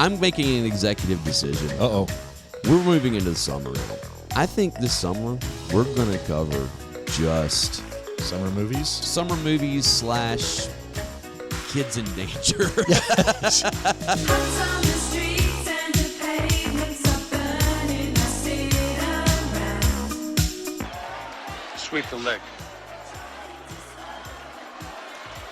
I'm making an executive decision. Uh-oh. We're moving into the summer. I think this summer we're going to cover just Summer movies / kids in danger. Sweep the leg.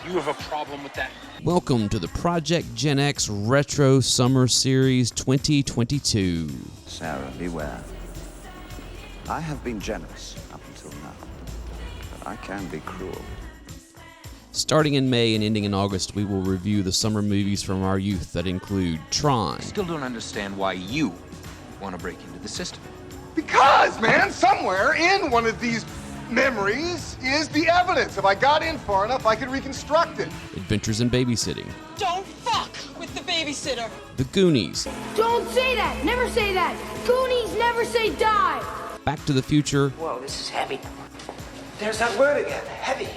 You have a problem with that? Welcome to the Project Gen X Retro Summer Series 2022. Sarah, beware. I have been generous up until now, but I can be cruel. Starting in May and ending in August, we will review the summer movies from our youth that include Tron. Still don't understand why you want to break into the system. Because, man, somewhere in one of these memories is the evidence. If I got in far enough, I could reconstruct it. Adventures in Babysitting. Don't fuck with the babysitter. The Goonies. Don't say that. Never say that. Goonies never say die. Back to the Future. Whoa, this is heavy. There's that word again, heavy.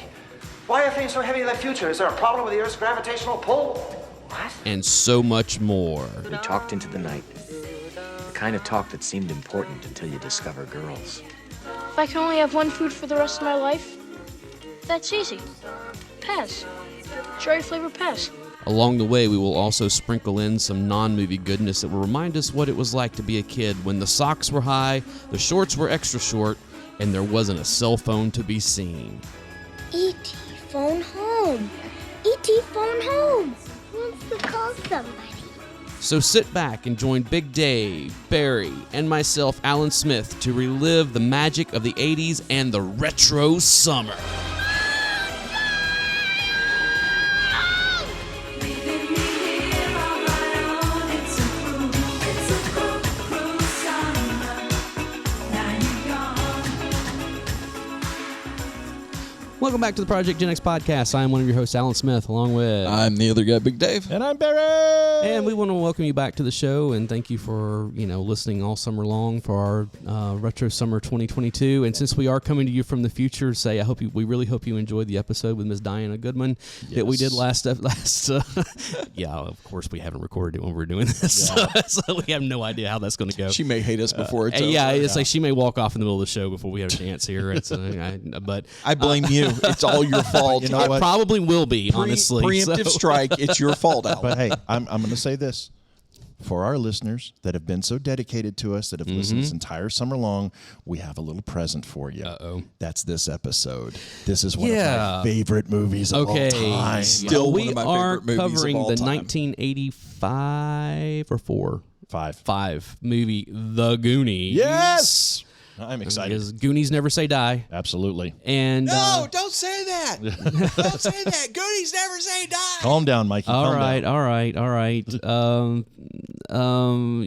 Why are things so heavy in the future? Is there a problem with the Earth's gravitational pull? What? And so much more. We talked into the night. The kind of talk that seemed important until you discover girls. If I can only have one food for the rest of my life, that's easy. Pass. Cherry flavor pass. Along the way, we will also sprinkle in some non-movie goodness that will remind us what it was like to be a kid when the socks were high, the shorts were extra short, and there wasn't a cell phone to be seen. E.T. phone home. E.T. phone home. Wants to call somebody. So sit back and join Big Dave, Barry, and myself, Alan Smith, to relive the magic of the 80s and the retro summer. Welcome back to the Project Gen X podcast. I am one of your hosts, Alan Smith, along with... I'm the other guy, Big Dave. And I'm Barry! And we want to welcome you back to the show and thank you for, listening all summer long for our Retro Summer 2022. And since we are coming to you from the future, we really hope you enjoyed the episode with Ms. Diana Goodman that we did last. Yeah, of course we haven't recorded it when we're doing this, so we have no idea how that's going to go. She may hate us before it's over. Yeah, it's like she may walk off in the middle of the show before we have a chance here. But I blame you. It's all your fault. You know I what? probably will be, honestly. Preemptive strike. It's your fault, Alan. But hey, I'm going to say this. For our listeners that have been so dedicated to us, that have listened this entire summer long, we have a little present for you. Uh-oh. That's this episode. This is one of my favorite movies of all time. Still one of my favorite movies covering of all the time. 1985 or 5 movie, The Goonies. Yes! I'm excited. Because Goonies never say die. Absolutely. And don't say that. Don't say that. Goonies never say die. Calm down, Mikey. all Calm right.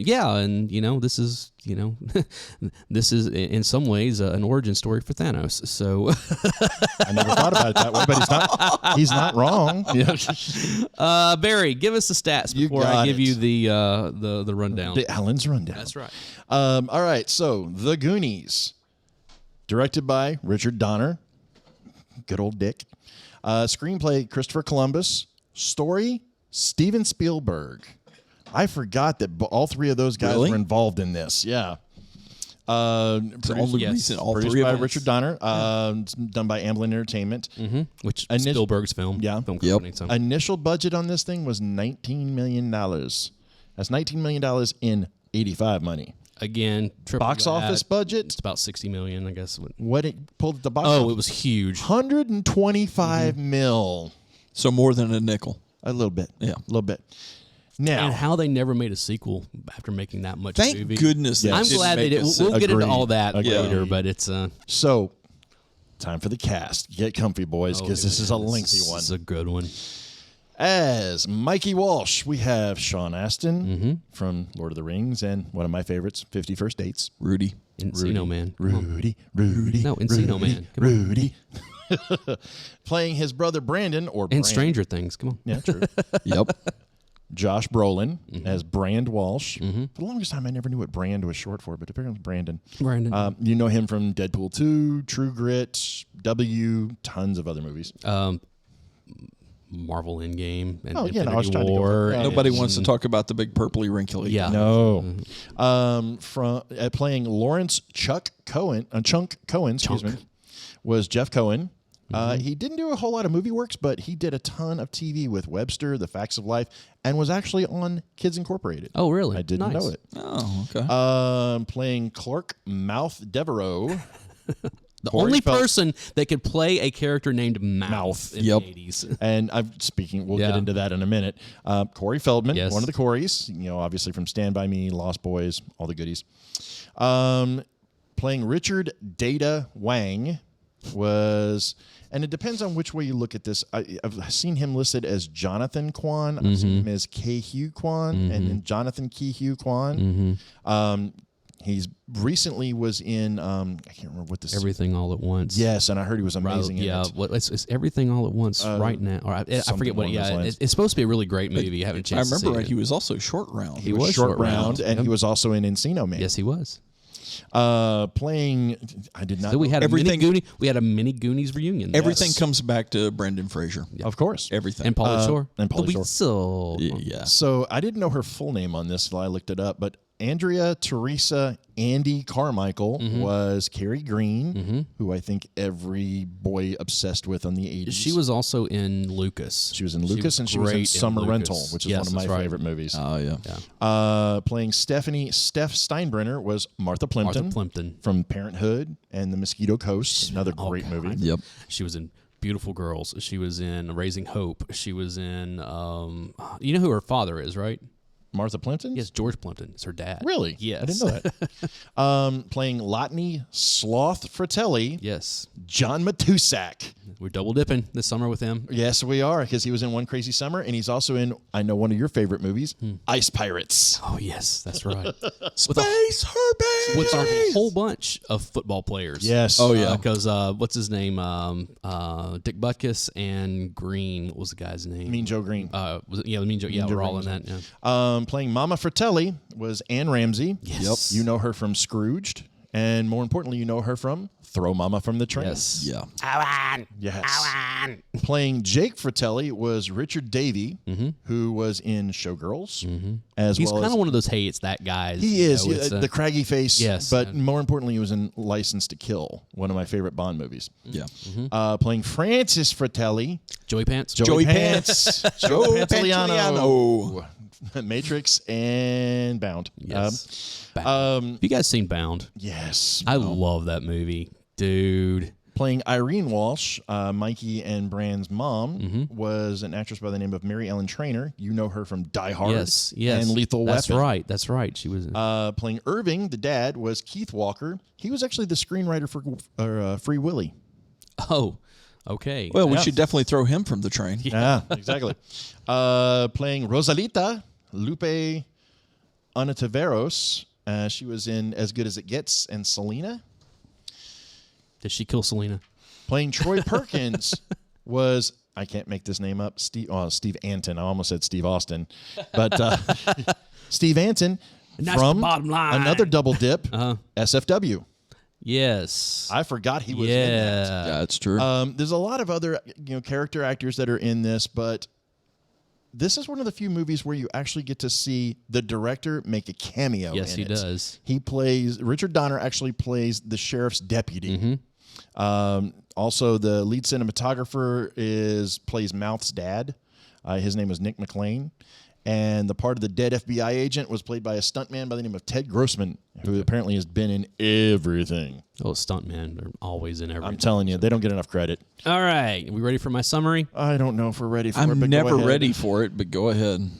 Yeah, and this is this is in some ways an origin story for Thanos. So I never thought about it that way, but he's not wrong. Barry, give us the stats before I give you the rundown. The Alan's rundown. That's right. All right, so The Goonies, directed by Richard Donner, good old Dick. Screenplay, Christopher Columbus. Story, Steven Spielberg. I forgot that all three of those guys were involved in this. Yeah. Produced by Richard Donner, done by Amblin Entertainment. Mm-hmm. Which Spielberg's film. Yeah. Film company, so. Initial budget on this thing was $19 million. That's $19 million in 85 money. Again, box office budget. It's about $60 million, I guess. What it pulled at the box office? Oh, it was huge. 125 mil. So more than a nickel. A little bit. Yeah. A little bit. Now, and how they never made a sequel after making that much Thank movie. goodness. I'm glad they did. We'll get into all that later, but it's... So, time for the cast. Get comfy, boys, because this is a lengthy one. This is a good one. As Mikey Walsh, we have Sean Astin from Lord of the Rings and one of my favorites, 50 First Dates. Rudy. Encino Man. Rudy. No, Encino Man. Rudy. Playing his brother Brandon, or And Brand. Stranger Things. Come on. Yeah, true. Yep. Josh Brolin as Brand Walsh. For the longest time, I never knew what Brand was short for, but apparently Brandon. You know him from Deadpool 2, True Grit, W, tons of other movies. Marvel Endgame and Oh, yeah, no, I was Infinity trying to go War. for- and- Nobody wants to talk about the big purpley wrinkly. Yeah. No. From playing Lawrence Chunk Cohen, excuse me, was Jeff Cohen. He didn't do a whole lot of movie works, but he did a ton of TV with Webster, The Facts of Life, and was actually on Kids Incorporated. Oh, really? I didn't Nice. know it. Oh, okay. Playing Clark Mouth Devereaux. The Corey only Fel- person that could play a character named Mouth in Yep. the 80s. And we'll get into that in a minute. Corey Feldman, Yes. one of the Coreys, obviously from Stand By Me, Lost Boys, all the goodies. Playing Richard Data Wang was, and it depends on which way you look at this. I've seen him listed as Jonathan Kwan. I've seen him as Kei-Hugh Kwan, and then Jonathan Kei-Hugh Kwan. He's recently was in, I can't remember what this is. Everything All at Once. Yes, and I heard he was amazing in it. It's Everything All at Once right now. Or I forget what. Yeah, it's supposed to be a really great movie. I haven't I changed. remember right. He was also Short Round. He was Short Round, and he was also in Encino Man. Yes, he was. Playing, I did not. So we had Everything- a mini Goonies reunion. Everything comes back to Brendan Fraser. Of course. Everything. And Pauly Shore. and Pauly Shore. So Yeah. So I didn't know her full name on this until I looked it up, but Andrea Teresa Andy Carmichael was Carrie Green, who I think every boy obsessed with on the 80s. she was also in Lucas. She was in Lucas, and she was in great Summer Lucas. Rental, which is Yes, one of my that's right. favorite movies. Oh, yeah. Playing Steph Steinbrenner was Martha Plimpton, Martha Plimpton. from Parenthood and The Mosquito Coast, another great movie. Yep. She was in Beautiful Girls. She was in Raising Hope. She was in. You know who her father is, right? Martha Plimpton? Yes, George Plimpton is her dad. Really? Yes. I didn't know that. Playing Lotney Sloth Fratelli, Yes. John Matusak. We're double dipping this summer with him. Yes, we are, because he was in One Crazy Summer, and he's also in, I know, one of your favorite movies, Ice Pirates. Oh, yes, that's right. Space Herbie. With a whole bunch of football players. Yes. Oh, yeah. Because what's his name? Dick Butkus and Green. What was the guy's name? Mean Joe Green. Mean Joe. Yeah, Joe we're all in Green's that. Yeah. Playing Mama Fratelli was Ann Ramsey. Yes. Yep. You know her from Scrooged, and more importantly, you know her from Throw Mama from the Train. Yes. Yeah. Yes. Playing Jake Fratelli was Richard Davey, who was in Showgirls, as He's well kind as of one of those, hey, it's that guys. he you is know, it's, the craggy face. yes. But more importantly, he was in License to Kill, one of my favorite Bond movies. Yeah. Playing Francis Fratelli, Joey Pants. Joey Pants. Joe Joe Pantoliano. Matrix and Bound. Yes. Have you guys seen Bound? Yes. I love that movie, dude. Playing Irene Walsh, Mikey and Brand's mom, was an actress by the name of Mary Ellen Trainor. You know her from Die Hard Yes. and Lethal That's Weapon. That's right. She was. Playing Irving, the dad, was Keith Walker. He was actually the screenwriter for Free Willy. Oh, okay. Well, we should definitely throw him from the train. Yeah, exactly. Playing Rosalita, Lupe Ontiveros. She was in As Good as It Gets and Selena. Did she kill Selena? Playing Troy Perkins was, I can't make this name up, Steve Anton. I almost said Steve Austin. But Steve Anton That's from the bottom line. another double dip, SFW. Yes. I forgot he was in that. Yeah, that's true. There's a lot of other character actors that are in this, but this is one of the few movies where you actually get to see the director make a cameo. Yes, in he it. does. He plays, Richard Donner actually plays the sheriff's deputy. Also, the lead cinematographer plays Mouth's dad. His name was Nick McLean. And the part of the dead FBI agent was played by a stuntman by the name of Ted Grossman, who apparently has been in everything. Oh, stuntmen. They're always in everything. I'm telling you, they don't get enough credit. All right. Are we ready for my summary? I don't know if we're ready for it, I'm but go never ahead. ready for it, but go ahead.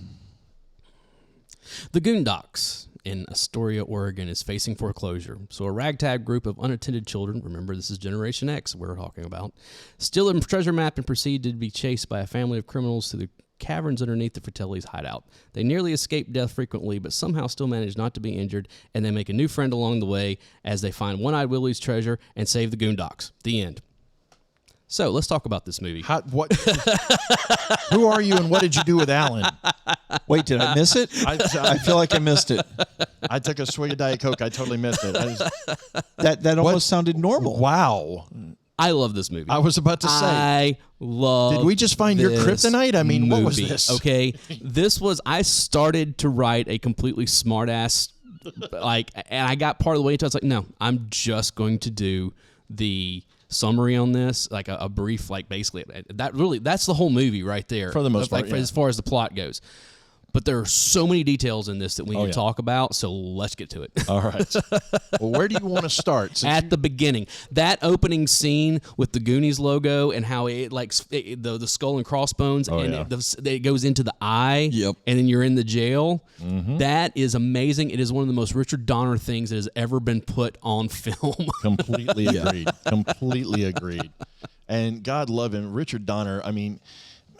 The Goondocks in Astoria, Oregon is facing foreclosure. So a ragtag group of unattended children, remember this is Generation X we're talking about, steal a treasure map and proceed to be chased by a family of criminals through the caverns underneath the Fratelli's hideout. They nearly escape death frequently, but somehow still manage not to be injured, and they make a new friend along the way as they find One-Eyed Willie's treasure and save the Goondocks. The end. So let's talk about this movie. What? Who are you and what did you do with Alan? Wait, did I miss it? I feel like I missed it. I took a swig of Diet Coke. I totally missed it. That almost sounded normal. Wow. I love this movie. I was about to say. I love Did we just find your this kryptonite? I mean, what was movie, this? Okay. I started to write a completely smartass, and I got part of the way into it. I was like, no, I'm just going to do the summary on this, like a brief, basically that's the whole movie right there. For the most part, as far as the plot goes. But there are so many details in this that we need to talk about, so let's get to it. All right. Well, where do you want to start? At the beginning. That opening scene with the Goonies logo and how it the skull and crossbones it goes into the eye, and then you're in the jail. Mm-hmm. That is amazing. It is one of the most Richard Donner things that has ever been put on film. Completely agreed. Completely agreed. And God love him, Richard Donner, I mean,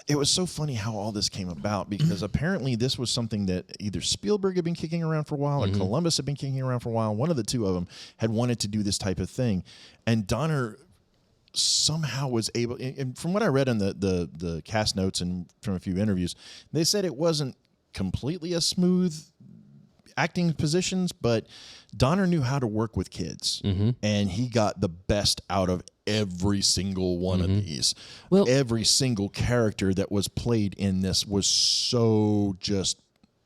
it was so funny how all this came about because apparently this was something that either Spielberg had been kicking around for a while or Columbus had been kicking around for a while. One of the two of them had wanted to do this type of thing. And Donner somehow was able, and from what I read in the cast notes and from a few interviews, they said it wasn't completely a smooth acting positions, but Donner knew how to work with kids, and he got the best out of every single one of these. Well, every single character that was played in this was so just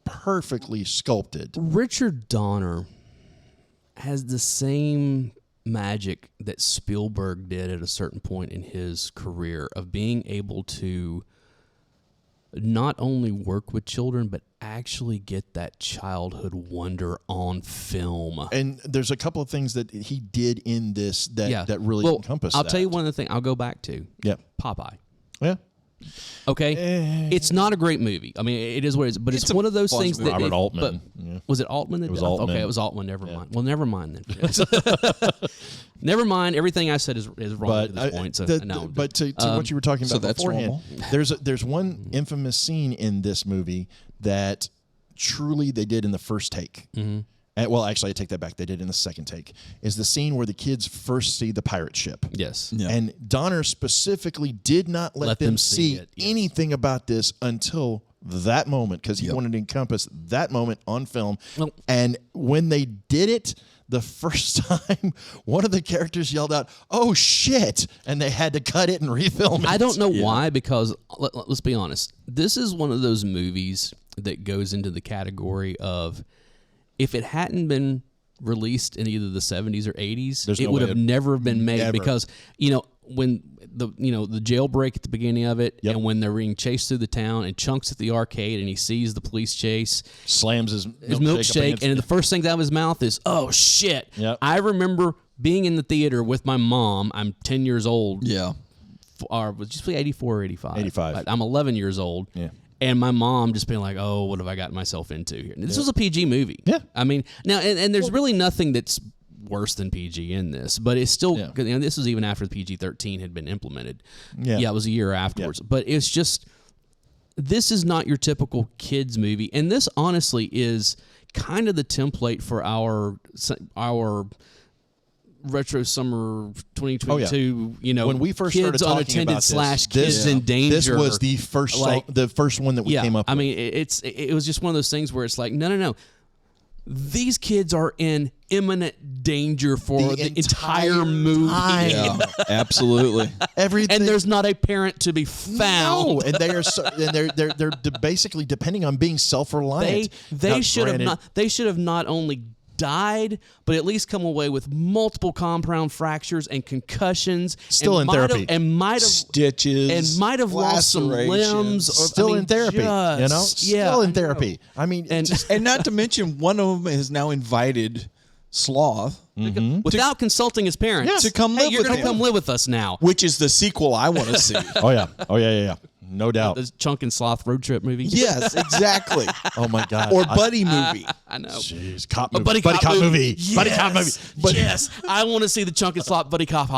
perfectly sculpted. Richard Donner has the same magic that Spielberg did at a certain point in his career of being able to not only work with children, but actually get that childhood wonder on film. And there's a couple of things that he did in this that really encompass I'll that. tell you one of the things I'll go back to. Yeah. Popeye. Yeah. Okay? It's not a great movie. I mean, it is what it is, but it's one of those things that... Robert Altman. Was it Altman? It was Altman. Okay, it was Altman. Never mind. Well, never mind then. Never mind. Everything I said is wrong at this point. So, but to what you were talking about beforehand, normal. there's one infamous scene in this movie that truly they did in the first take. And, well, actually, I take that back. They did in the second take. Is the scene where the kids first see the pirate ship. Yes. Yeah. And Donner specifically did not let them see anything about this until that moment because he wanted to encompass that moment on film. Well, and when they did it the first time, one of the characters yelled out, "Oh, shit," and they had to cut it and refilm it. I don't know why, because let's be honest. This is one of those movies that goes into the category of if it hadn't been released in either the 70s or 80s, it would have never been made because, when the jailbreak at the beginning of it and when they're being chased through the town and Chunk's at the arcade and he sees the police chase, slams his milkshake and the first thing out of his mouth is, "Oh, shit." Yep. I remember being in the theater with my mom. I'm 10 years old. Yeah. Was just 84 or 85? 85. I'm 11 years old. Yeah. And my mom just being like, "Oh, what have I gotten myself into here?" This was a PG movie. Yeah. I mean, now, and there's really nothing that's worse than PG in this, but it's still, this was even after the PG-13 had been implemented. Yeah, it was a year afterwards. But it's just, this is not your typical kids movie. And this, honestly, is kind of the template for our retro summer 2022, when we first started kids talking unattended about / kids in danger. This was the first one that we came up with. I mean, it was just one of those things where it's like, no. These kids are in imminent danger for the entire movie. Yeah, absolutely. Everything, and there's not a parent to be found. No, and they are they're basically depending on being self-reliant. They should have not only died, but at least come away with multiple compound fractures and concussions. Still in therapy. And might have stitches. And might have lost some limbs. Still in therapy. Still in therapy. I mean, and not to mention, one of them has now invited Sloth without consulting his parents to come live with him. You're going to come live with us now. Which is the sequel I want to see. Oh yeah. No doubt. The Chunk and Sloth road trip movie. Yes, exactly. Oh my God. Or buddy movie. I know. Jeez, cop movie. Buddy cop movie. Yes. Buddy cop movie. Yes, I want to see the Chunk and Sloth buddy cop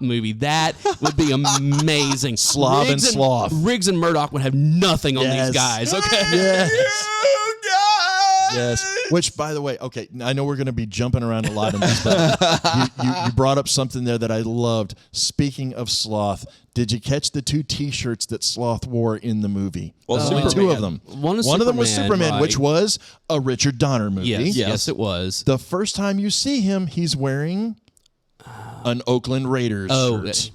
movie. That would be amazing. Slob and Sloth. Riggs and Murdoch would have nothing on these guys. Okay. Yes. Yes. Which, by the way, okay, I know we're going to be jumping around a lot in this, but you brought up something there that I loved. Speaking of Sloth, did you catch the 2 T-shirts that Sloth wore in the movie? Well, only 2 of them. One of them was Superman, right. which was a Richard Donner movie. Yes, it was. The first time you see him, he's wearing an Oakland Raiders shirt.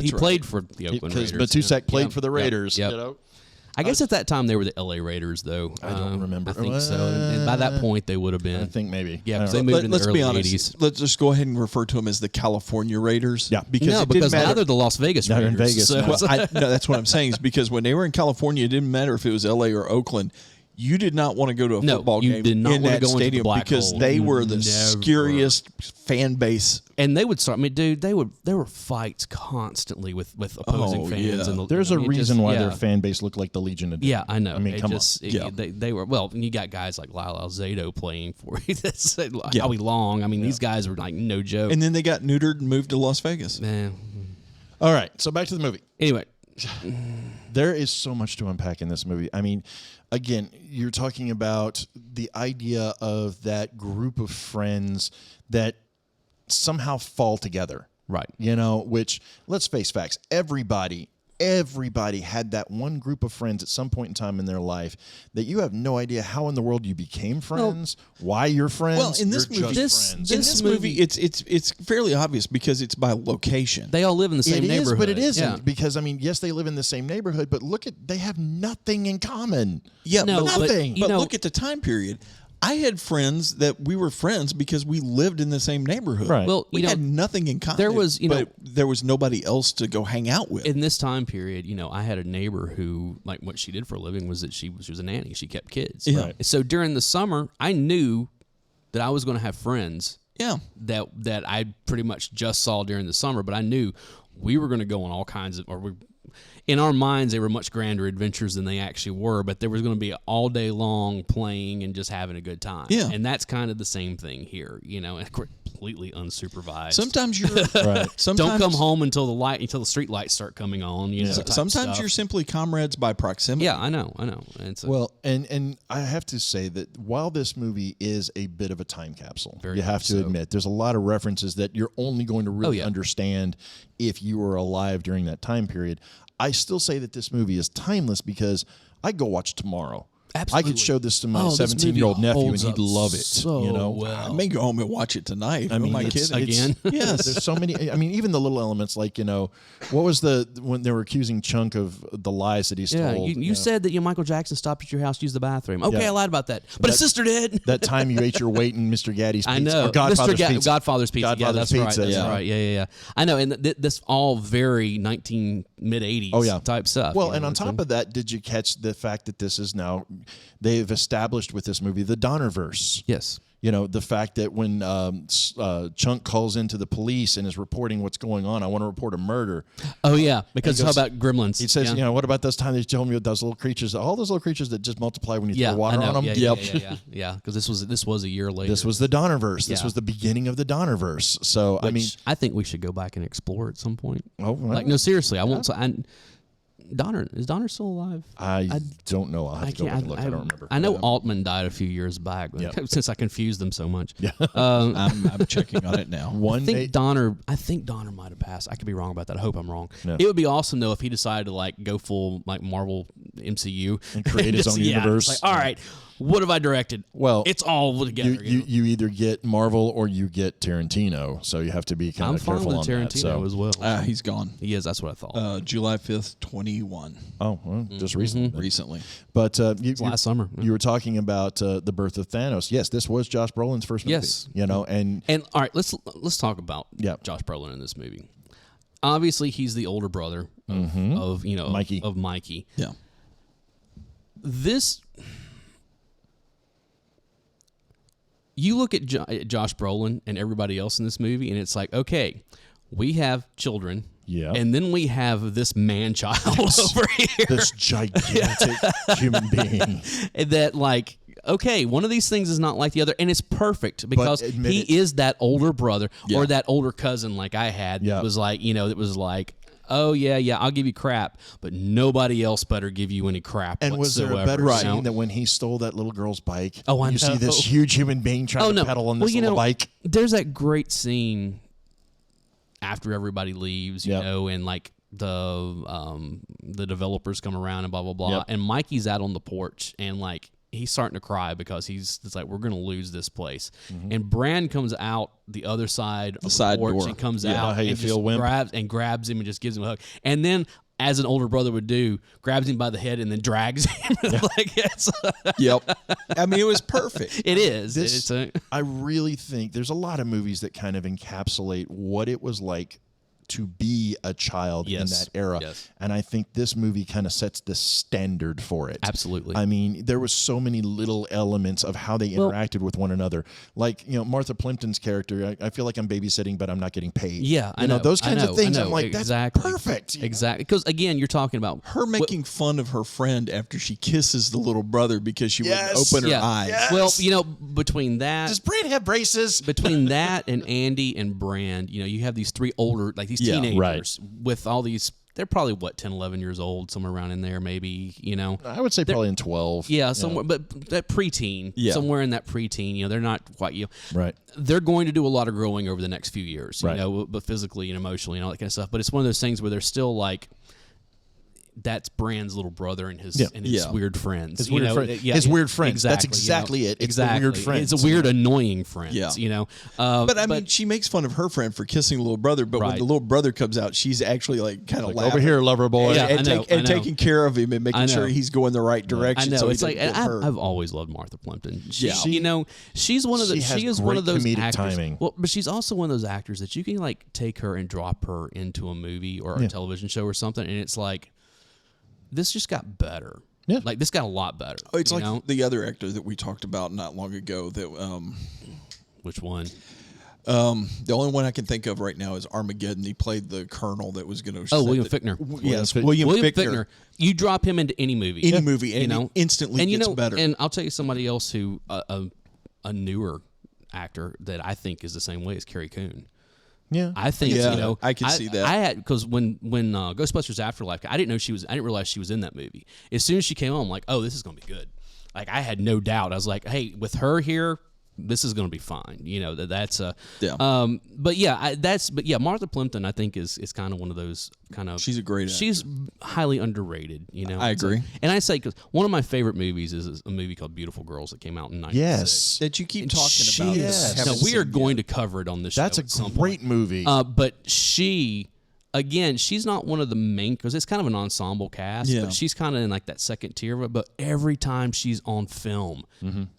He played for the Oakland Raiders. Because Matusek played for the Raiders. Yep. You know? I guess at that time they were the L.A. Raiders, though. I don't remember. I think so. And by that point, they would have been. I think maybe. Yeah, because they moved in the early 80s. Let's just go ahead and refer to them as the California Raiders. Yeah. Because now they're the Las Vegas Now Raiders. they're in Vegas. So. Now. No, that's what I'm saying. Is because when they were in California, it didn't matter if it was L.A. or Oakland. You did not want to go to a football game did not in want to that go into the stadium black because hole. they were the Never. scariest fan base. And they would start. I mean, dude, there were fights constantly with opposing fans. Yeah. And There's a reason why their fan base looked like the Legion of Doom. Yeah, I know. I mean, come on. They were, well, and you got guys like Lyle Alzado playing for you. That's Howie Long. I mean, these guys were like no joke. And then they got neutered and moved to Las Vegas. Man. All right, so back to the movie. Anyway. There is so much to unpack in this movie. I mean, again, you're talking about the idea of that group of friends that somehow fall together. Right. You know, which, let's face facts, everybody had that one group of friends at some point in time in their life that you have no idea how in the world you became friends, why you're friends. Well, in this you're movie, just friends. in this movie, it's fairly obvious because it's by location. They all live in the same neighborhood. It is, but it isn't. Yeah. Because, I mean, yes, they live in the same neighborhood, but they have nothing in common. Yeah, No, but nothing. But look at the time period. I had friends that we were friends because we lived in the same neighborhood. Right. Well, we had nothing in common. there was, but there was nobody else to go hang out with. In this time period, I had a neighbor who, like, what she did for a living was that she was a nanny. She kept kids. Yeah. Right. So during the summer, I knew that I was going to have friends. Yeah. That I pretty much just saw during the summer, but I knew we were going to go on all kinds of, in our minds, they were much grander adventures than they actually were, but there was going to be all day long playing and just having a good time. Yeah. And that's kind of the same thing here, and completely unsupervised. Sometimes you're right. Don't come home until the street lights start coming on. Type Sometimes stuff. you're simply comrades by proximity. Yeah, I know. And so, Well, and I have to say that while this movie is a bit of a time capsule, Very you have much to so. admit there's a lot of references that you're only going to really yeah. understand if you were alive during that time period. I still say that this movie is timeless because I'd go watch tomorrow. Absolutely. I could show this to my this movie 17-year-old nephew and holds he'd up love it. so I may go home and watch it tonight. I mean, my it's- kids again? Yes. There's so many. I mean, even the little elements like, what was when they were accusing Chunk of the lies that he's yeah, told. you said that Michael Jackson stopped at your house to use the bathroom. Okay, Yeah. I lied about that. But his sister did. That time you ate your weight in Mr. Gaddy's pizza. I know. Or Godfather's pizza. Godfather's pizza. Yeah, Godfather's that's pizza, right. That's yeah. right. Yeah. I know. And this all very mid-'80s Oh, yeah. type stuff. Well, and on top of that, did you catch the fact that this is now, they've established with this movie the Donnerverse? Yes. The fact that when Chunk calls into the police and is reporting what's going on, I want to report a murder. Oh, yeah. Because He goes- how about gremlins? He says, yeah. what about those time they told me those little creatures, all those little creatures that just multiply when you Yeah, throw water I know. on them? Yeah. Because this was a year later. This was the Donnerverse. This Yeah. was the beginning of the Donnerverse. So, Which I think we should go back and explore at some point. Oh, well, no, seriously, I won't. Is Donner still alive? I don't know. I'll have to go back and look. I don't remember. I know Altman died a few years back, but Yep. since I confused them so much. Yeah. I'm checking on it now. I think Donner might have passed. I could be wrong about that. I hope I'm wrong. No. It would be awesome though if he decided to go full Marvel MCU And create his own universe. It's all right, what have I directed? Well, it's all together. You either get Marvel or you get Tarantino, so you have to be kind I'm of fine careful with on Tarantino that. So. as well. He's gone. He is. That's what I thought. July 5th, 21. Oh, well, just recently. Recently. But last summer. You were talking about the birth of Thanos. Yes, this was Josh Brolin's first movie. Yes. and all right, let's talk about Josh Brolin in this movie. Obviously, he's the older brother of Mikey. Of Mikey. Yeah. You look at Josh Brolin and everybody else in this movie, and it's like, okay, we have children. Yeah. And then we have this man-child over here. This gigantic human being. That, okay, one of these things is not like the other, and it's perfect because he is that older brother or that older cousin like I had. Yeah. That was oh, yeah, I'll give you crap, but nobody else better give you any crap And was whatsoever. there a better scene than when he stole that little girl's bike? Oh, I You see know. this huge human being trying to pedal on this little bike. There's that great scene after everybody leaves, and the developers come around and blah, blah, blah. Yep. And Mikey's out on the porch and he's starting to cry because it's like, we're going to lose this place. And Bran comes out the other side of the side porch door. and comes Yeah, out how you and feel, just Wimp? grabs him and just gives him a hug. And then, as an older brother would do, grabs him by the head and then drags him. Like, Yep. I mean, it was perfect. It is. I really think there's a lot of movies that kind of encapsulate what it was like to be a child in that era. Yes. And I think this movie kind of sets the standard for it. Absolutely. I mean, there was so many little elements of how they interacted with one another. Like, Martha Plimpton's character, I feel like I'm babysitting, but I'm not getting paid. Yeah, I know. Those kinds of things. I'm like, exactly. that's perfect. Exactly. Because, again, you're talking about her making fun of her friend after she kisses the little brother because she wouldn't open her eyes. Yes. Well, between that... Does Bran have braces? Between that and Andy and Brand, you have these three older, like these teenagers with all these... They're probably, 10, 11 years old, somewhere around in there, maybe, I would say probably in 12. Yeah, somewhere, but that preteen, somewhere in that preteen, they're not quite, Right. They're going to do a lot of growing over the next few years, Right. But physically and emotionally and all that kind of stuff. But it's one of those things where they're still like, that's Bran's little brother and his weird friends. His weird friends. Exactly, That's exactly it. It's the weird friends. It's a weird, annoying friends. Yeah. But I mean, she makes fun of her friend for kissing the little brother. But when the little brother comes out, she's actually like kind of laughing. Over here, lover boy. Yeah, and taking care of him and making sure he's going the right direction. I know. So It's like I've always loved Martha Plimpton. She is one of She those comedic actors. timing. Well, but she's also one of those actors that you can like take her and drop her into a movie or a television show or something, and it's like, this just got better. Yeah. Like, this got a lot better. Oh, it's like the other actor that we talked about not long ago. That Which one? The only one I can think of right now is Armageddon. He played the colonel that was going to. Oh, William Fichtner. Yes, William Fichtner. You drop him into any movie. Any movie, and he instantly gets better. And I'll tell you somebody else who, a newer actor that I think is the same way as Carrie Coon. Yeah, I think I can see that. I had because when Ghostbusters Afterlife, I didn't realize she was in that movie. As soon as she came on, I'm like, oh, this is gonna be good. Like, I had no doubt. I was like, hey, with her here, this is gonna be fine. That's Martha Plimpton, I think is kind of one of those kind of. She's a great actor. She's highly underrated. I agree. And I say, because one of my favorite movies is a movie called Beautiful Girls that came out in '96. Yes. That you keep talking about. Yes. Now, we are going to cover it on this show. That's a great movie. But she, again, she's not one of the main, because it's kind of an ensemble cast, but she's kind of in like that second tier of it. But every time she's on film,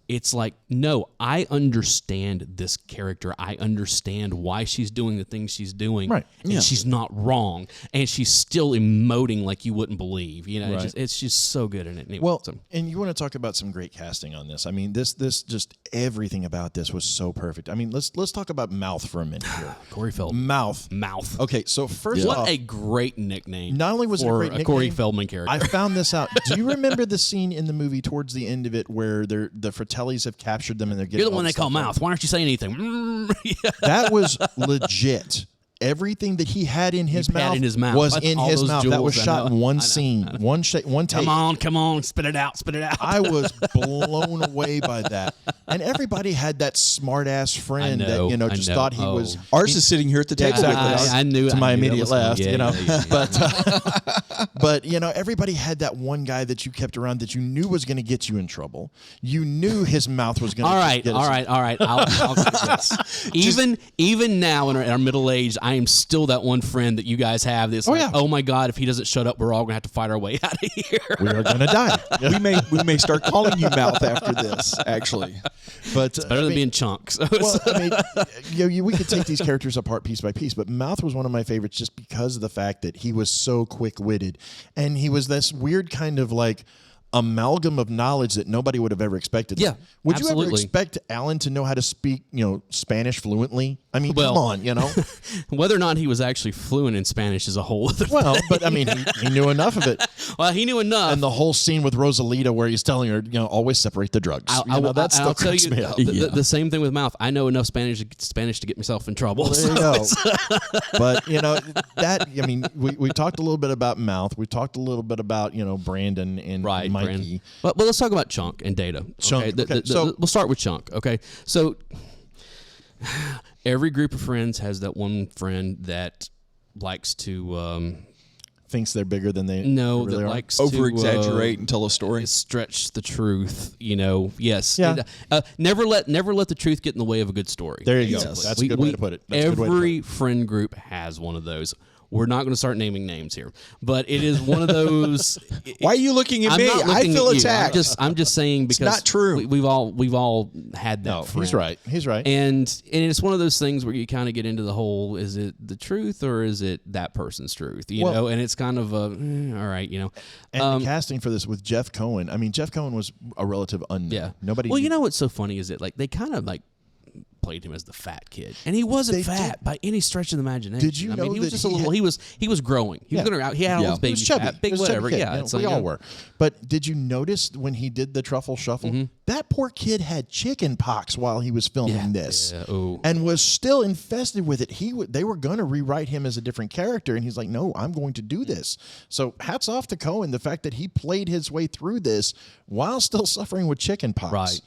it's like, no, I understand this character. I understand why she's doing the things she's doing. Right. And she's not wrong. And she's still emoting like you wouldn't believe. Right. It's just so good in it. Anyway, well, and you want to talk about some great casting on this. I mean, this just everything about this was so perfect. I mean, let's talk about Mouth for a minute here. Corey Feldman. Mouth. Okay, so first what off, a great nickname. Not only was it a great nickname, Corey Feldman character. I found this out. Do you remember the scene in the movie towards the end of it where the Fratellis have captured them and they're getting You're the one they call Mouth. Why aren't you saying anything? That was legit. Everything that he had in his mouth was in his mouth. That was shot in one scene, one take. Come on, spit it out. I was blown away by that. And everybody had that smart ass friend that just thought he was. Ours is sitting here at the table. Exactly. I knew to my immediate left. But but everybody had that one guy that you kept around that you knew was going to get you in trouble. You knew his mouth was going to. All right. I'll say this. Even now in our middle age, I am still that one friend that you guys have. That's oh my God, if he doesn't shut up, we're all gonna have to fight our way out of here. We are gonna die. we may start calling you Mouth after this. Actually, but it's better than being Chunks. Well, we could take these characters apart piece by piece, but Mouth was one of my favorites just because of the fact that he was so quick-witted, and he was this weird kind of like amalgam of knowledge that nobody would have ever expected. Yeah, would absolutely. you ever expect Alan to know how to speak, Spanish fluently? I mean, come on, Whether or not he was actually fluent in Spanish is a whole other thing. Well, but I mean, he knew enough of it. Well, he knew enough. And the whole scene with Rosalita where he's telling her, always separate the drugs. That still cracks me up. The same thing with Mouth. I know enough Spanish to get myself in trouble. Well, there you go. But, we talked a little bit about Mouth. We talked a little bit about, Brandon and Mikey. But let's talk about Chunk and Data. Chunk. Okay? So we'll start with Chunk. Okay. So every group of friends has that one friend that likes to thinks they're bigger than they really that are. likes over to exaggerate and tell a story, stretch the truth. Yes. Yeah. Never let the truth get in the way of a good story. There you go. That's a good way to put it. Every friend group has one of those. We're not going to start naming names here, but it is one of those. Why are you looking at I'm me? not I looking feel at you. attacked. I'm just saying because it's not true. We've all had that. No, friend. He's right. And it's one of those things where you kind of get into the whole: is it the truth or is it that person's truth? You know, and it's kind of a all right, you know. And the casting for this with Jeff Cohen. I mean, Jeff Cohen was a relative unknown. Yeah, nobody. Well, you know what's so funny is that like they kind of like played him as the fat kid, and he wasn't fat by any stretch of the imagination. Did you know he was that just a little? He was growing. He was gonna. He had all his baby fat, big whatever. Yeah, we all were. But did you notice when he did the truffle shuffle, that poor kid had chicken pox while he was filming this, and was still infested with it. They were going to rewrite him as a different character, and he's like, "No, I'm going to do this." So hats off to Cohen, the fact that he played his way through this while still suffering with chicken pox. Right.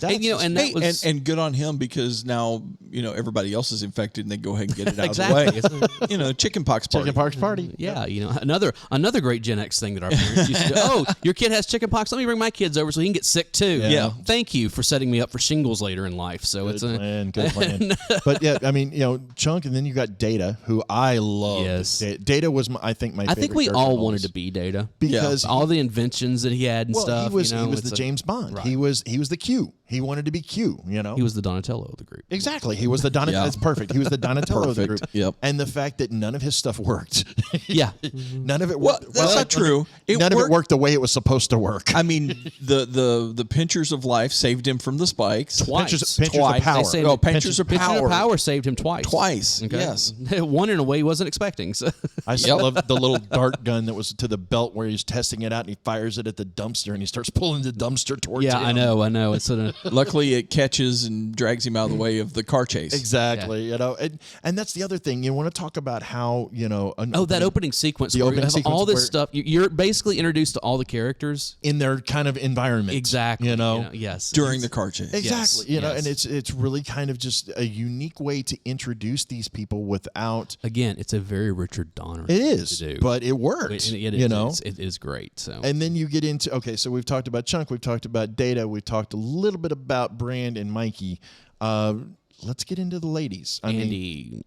And good on him, because now everybody else is infected and they go ahead and get it out exactly. of the way. Chickenpox party. Chickenpox party. Yeah, another great Gen X thing that our parents used to do. Oh, your kid has chickenpox. Let me bring my kids over so he can get sick too. Yeah. Thank you for setting me up for shingles later in life. So good plan. But yeah, I mean, Chunk, and then you got Data, who I love. Yes. Data was my favorite. I think we all wanted to be Data because all the inventions that he had and stuff. He was the James Bond. Right. He was the Q. He wanted to be Q, He was the Donatello of the group. Exactly. He was the Donatello. That's perfect. He was the Donatello of the group. Yep. And the fact that none of his stuff worked. Yeah. None of it worked. That's not true. None of it worked the way it was supposed to work. I mean, the pinchers of life saved him from the spikes. Pinchers of power. Pinchers of power. Pinchers of power saved him twice. Okay. Yes. One in a way he wasn't expecting. So. I still love the little dart gun that was to the belt where he's testing it out and he fires it at the dumpster and he starts pulling the dumpster towards him. Yeah, I know. It's luckily it catches and drags him out of the way of the car chase. Exactly. Yeah. And that's the other thing. You want to talk about how, that opening sequence. The opening sequence all this stuff. You're basically introduced to all the characters in their kind of environment. Exactly. Yes. During the car chase. Exactly. Yes. And it's really kind of just a unique way to introduce these people without. Again, it's a very Richard Donner. It is, to do. but it works. It is great. So. And then you get into so we've talked about Chunk, we've talked about Data, we've talked a little bit about Brand and Mikey. Let's get into the ladies. Andy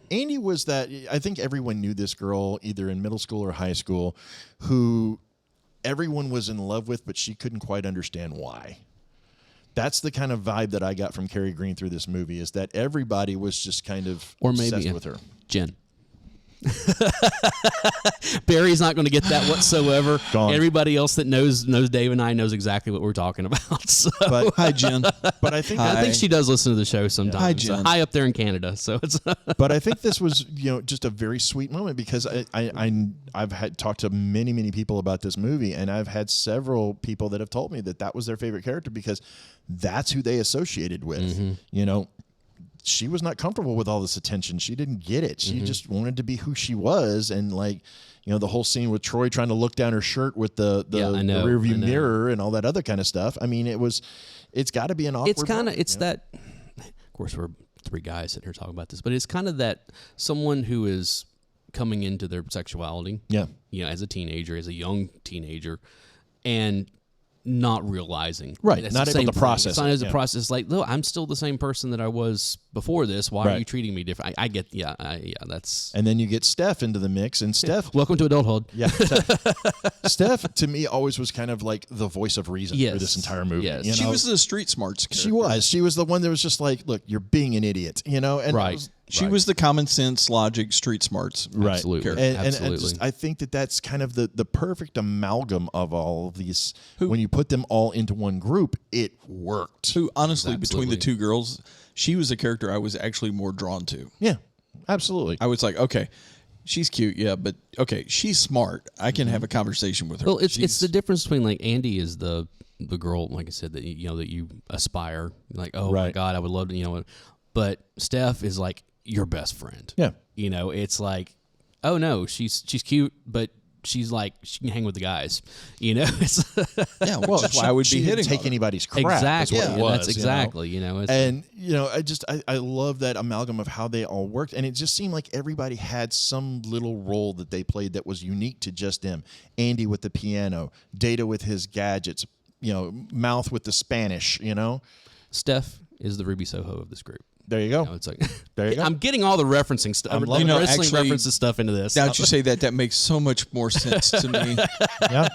was that. I think everyone knew this girl either in middle school or high school, who everyone was in love with, but she couldn't quite understand why. That's the kind of vibe that I got from Carrie Green through this movie, is that everybody was just kind of obsessed with her. Jen. Barry's not going to get that whatsoever. Gone. Everybody else that knows Dave and I knows exactly what we're talking about. So. But hi, Jen. But I think she does listen to the show sometimes. Hi, Jen. High up there in Canada. So it's. But I think this was just a very sweet moment, because I've had talked to many people about this movie, and I've had several people that have told me that was their favorite character because that's who they associated with. She was not comfortable with all this attention. She didn't get it. She just wanted to be who she was. And the whole scene with Troy trying to look down her shirt with the rear view mirror and all that other kind of stuff. I mean, it's got to be an awkward. It's that, of course, we're three guys sitting here talking about this, but it's kind of that someone who is coming into their sexuality. Yeah. As a teenager, as a young teenager, and not realizing. Right. Not able to process. It's not as a process. Like, look, I'm still the same person that I was before this. Why are you treating me different? I get, that's. And then you get Steph into the mix, and Steph. Welcome to adulthood. Yeah. Steph, to me, always was kind of like the voice of reason for this entire movie. Yes. She was the street smarts character. She was the one that was just like, look, you're being an idiot, And right. She was the common sense, logic, street smarts. Right. Absolutely. And I think that's kind of the perfect amalgam of all of these. When you put them all into one group, it worked. Who, honestly, between the two girls, she was a character I was actually more drawn to. Yeah, absolutely. I was like, okay, she's cute, but okay, she's smart. I can have a conversation with her. Well, it's the difference between like Andy is the girl, like I said, that that you aspire, like, oh my God, I would love to, but Steph is like your best friend. Yeah. It's like, oh no, she's cute, but she's like she can hang with the guys, you know. It's Yeah, well, that's why I would be she hitting didn't take on her. anybody's crap. exactly. Is what it Yeah, was, that's exactly. You know, it's, and I love that amalgam of how they all worked, and it just seemed like everybody had some little role that they played that was unique to just them. Andy with the piano, Data with his gadgets, Mouth with the Spanish, Steph is the Ruby Soho of this group. There you go. It's like There you go. I'm getting all the referencing stuff. I'm loving wrestling actually, references stuff into this. Now that you say that makes so much more sense to me. Yeah.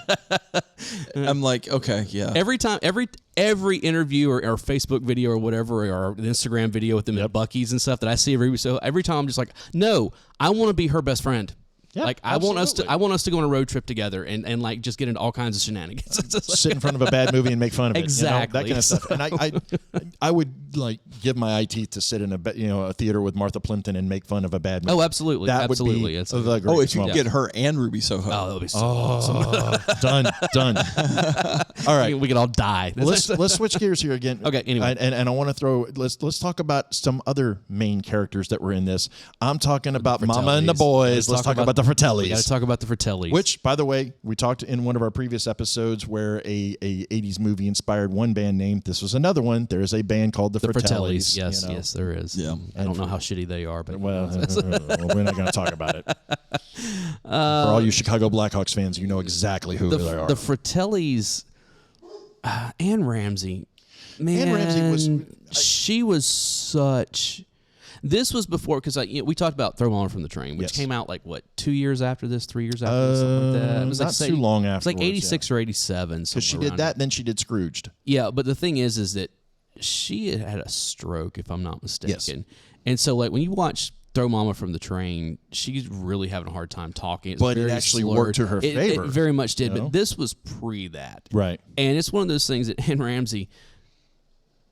I'm like, okay, yeah. Every time, every interview or Facebook video or whatever, or an Instagram video with them at Buc-ee's and stuff that I see of Ruby Soho, every time I'm just like, no, I want to be her best friend. Yeah, like I want us to go on a road trip together and like just get into all kinds of shenanigans. Sit in front of a bad movie and make fun of it. Exactly. That kind of stuff. And I would like give my eye teeth to sit in a theater with Martha Plimpton and make fun of a bad movie. Oh, absolutely. That Absolutely. would be It's the like- greatest If you moment. get her and Ruby Soho. Oh, that would be so awesome. Done. All right. We could all die. Let's switch gears here again. Okay, anyway. And I want to let's talk about some other main characters that were in this. I'm talking about Mama and the Fratellis. Boys. Let's talk about the Fratellis. We got to talk about the Fratellis. Which, by the way, we talked in one of our previous episodes where a 80s movie inspired one band name. This was another one. There is a band called the Fratellis. Yes, yes, there is. Yeah. I don't know how shitty they are, but Well, we're not going to talk about it. For all you Chicago Blackhawks fans, you know exactly who they are. The Fratellis, Anne Ramsey, man, Anne Ramsey she was such. This was before, because we talked about Throw On from the Train, which Yes. came out like, what, 2 years after this, 3 years after this, something like that? It was not like, too long It was like afterwards, 86 or 87. Because she somewhere did around that, then she did Scrooged. Yeah, but the thing is that she had a stroke, if I'm not mistaken. And so, like, when you watch Throw Mama from the Train, she's really having a hard time talking. It's But it very actually slurred. worked to her favor. It very much did, you know? but this was pre that. Right. And it's one of those things that Anne Ramsey,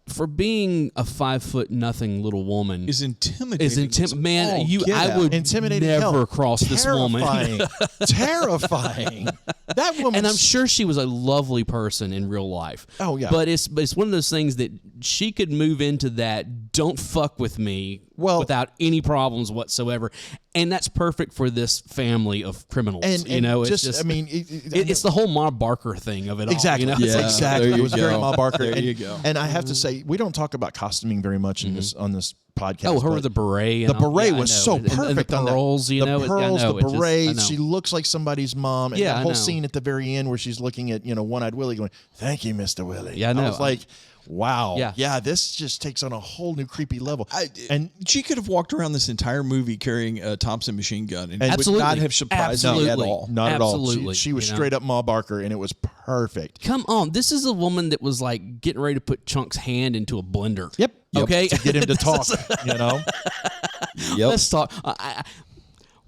for being a 5'0" little woman, Is intimidating. Man, I would Intimidating never hell. cross this woman. Terrifying. That woman. And I'm sure she was a lovely person in real life. Oh, yeah. But it's one of those things that she could move into that don't fuck with me without any problems whatsoever. And that's perfect for this family of criminals. And it's just, I mean, it's the whole Ma Barker thing of it Exactly. all. You know? Yeah. Exactly. There It was you very go. Ma Barker. There and, you go. And I have to say, we don't talk about costuming very much in on this podcast. Oh, her but with the beret. The And all- beret yeah, I was know. so And the perfect on that. pearls, The you know. pearls, I know, the it just- I beret. know. She looks like somebody's mom. And Yeah, that I whole know. scene at the very end where she's looking at, One-Eyed Willie going, "Thank you, Mr. Willie." Yeah, I know. was like, wow. Yeah. This just takes on a whole new creepy level. And she could have walked around this entire movie carrying a Thompson machine gun and would Absolutely. not have surprised me at Absolutely. all. Not at all. Absolutely, She was you know? straight up Ma Barker, and it was perfect. Come on, this is a woman that was like getting ready to put Chunk's hand into a blender. Yep. Okay. To get him to talk, Let's talk.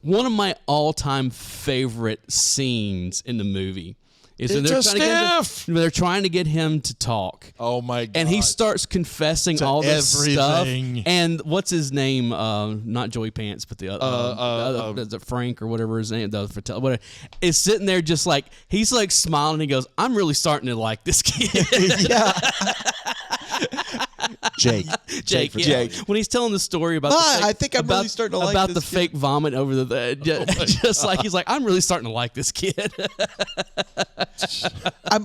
One of my all-time favorite scenes in the movie is when It's they're trying to get him to talk. Oh my god! And he starts confessing To all this everything. stuff. And what's his name? Not Joey Pants, but the other, Frank or whatever his name. The Fratelli, whatever, is sitting there just like he's like smiling. He goes, "I'm really starting to like this kid." yeah. Jake. Jake. When he's telling the story about I think I'm really starting to like about this the kid. fake vomit over just like he's like, I'm really starting to like this kid. I'm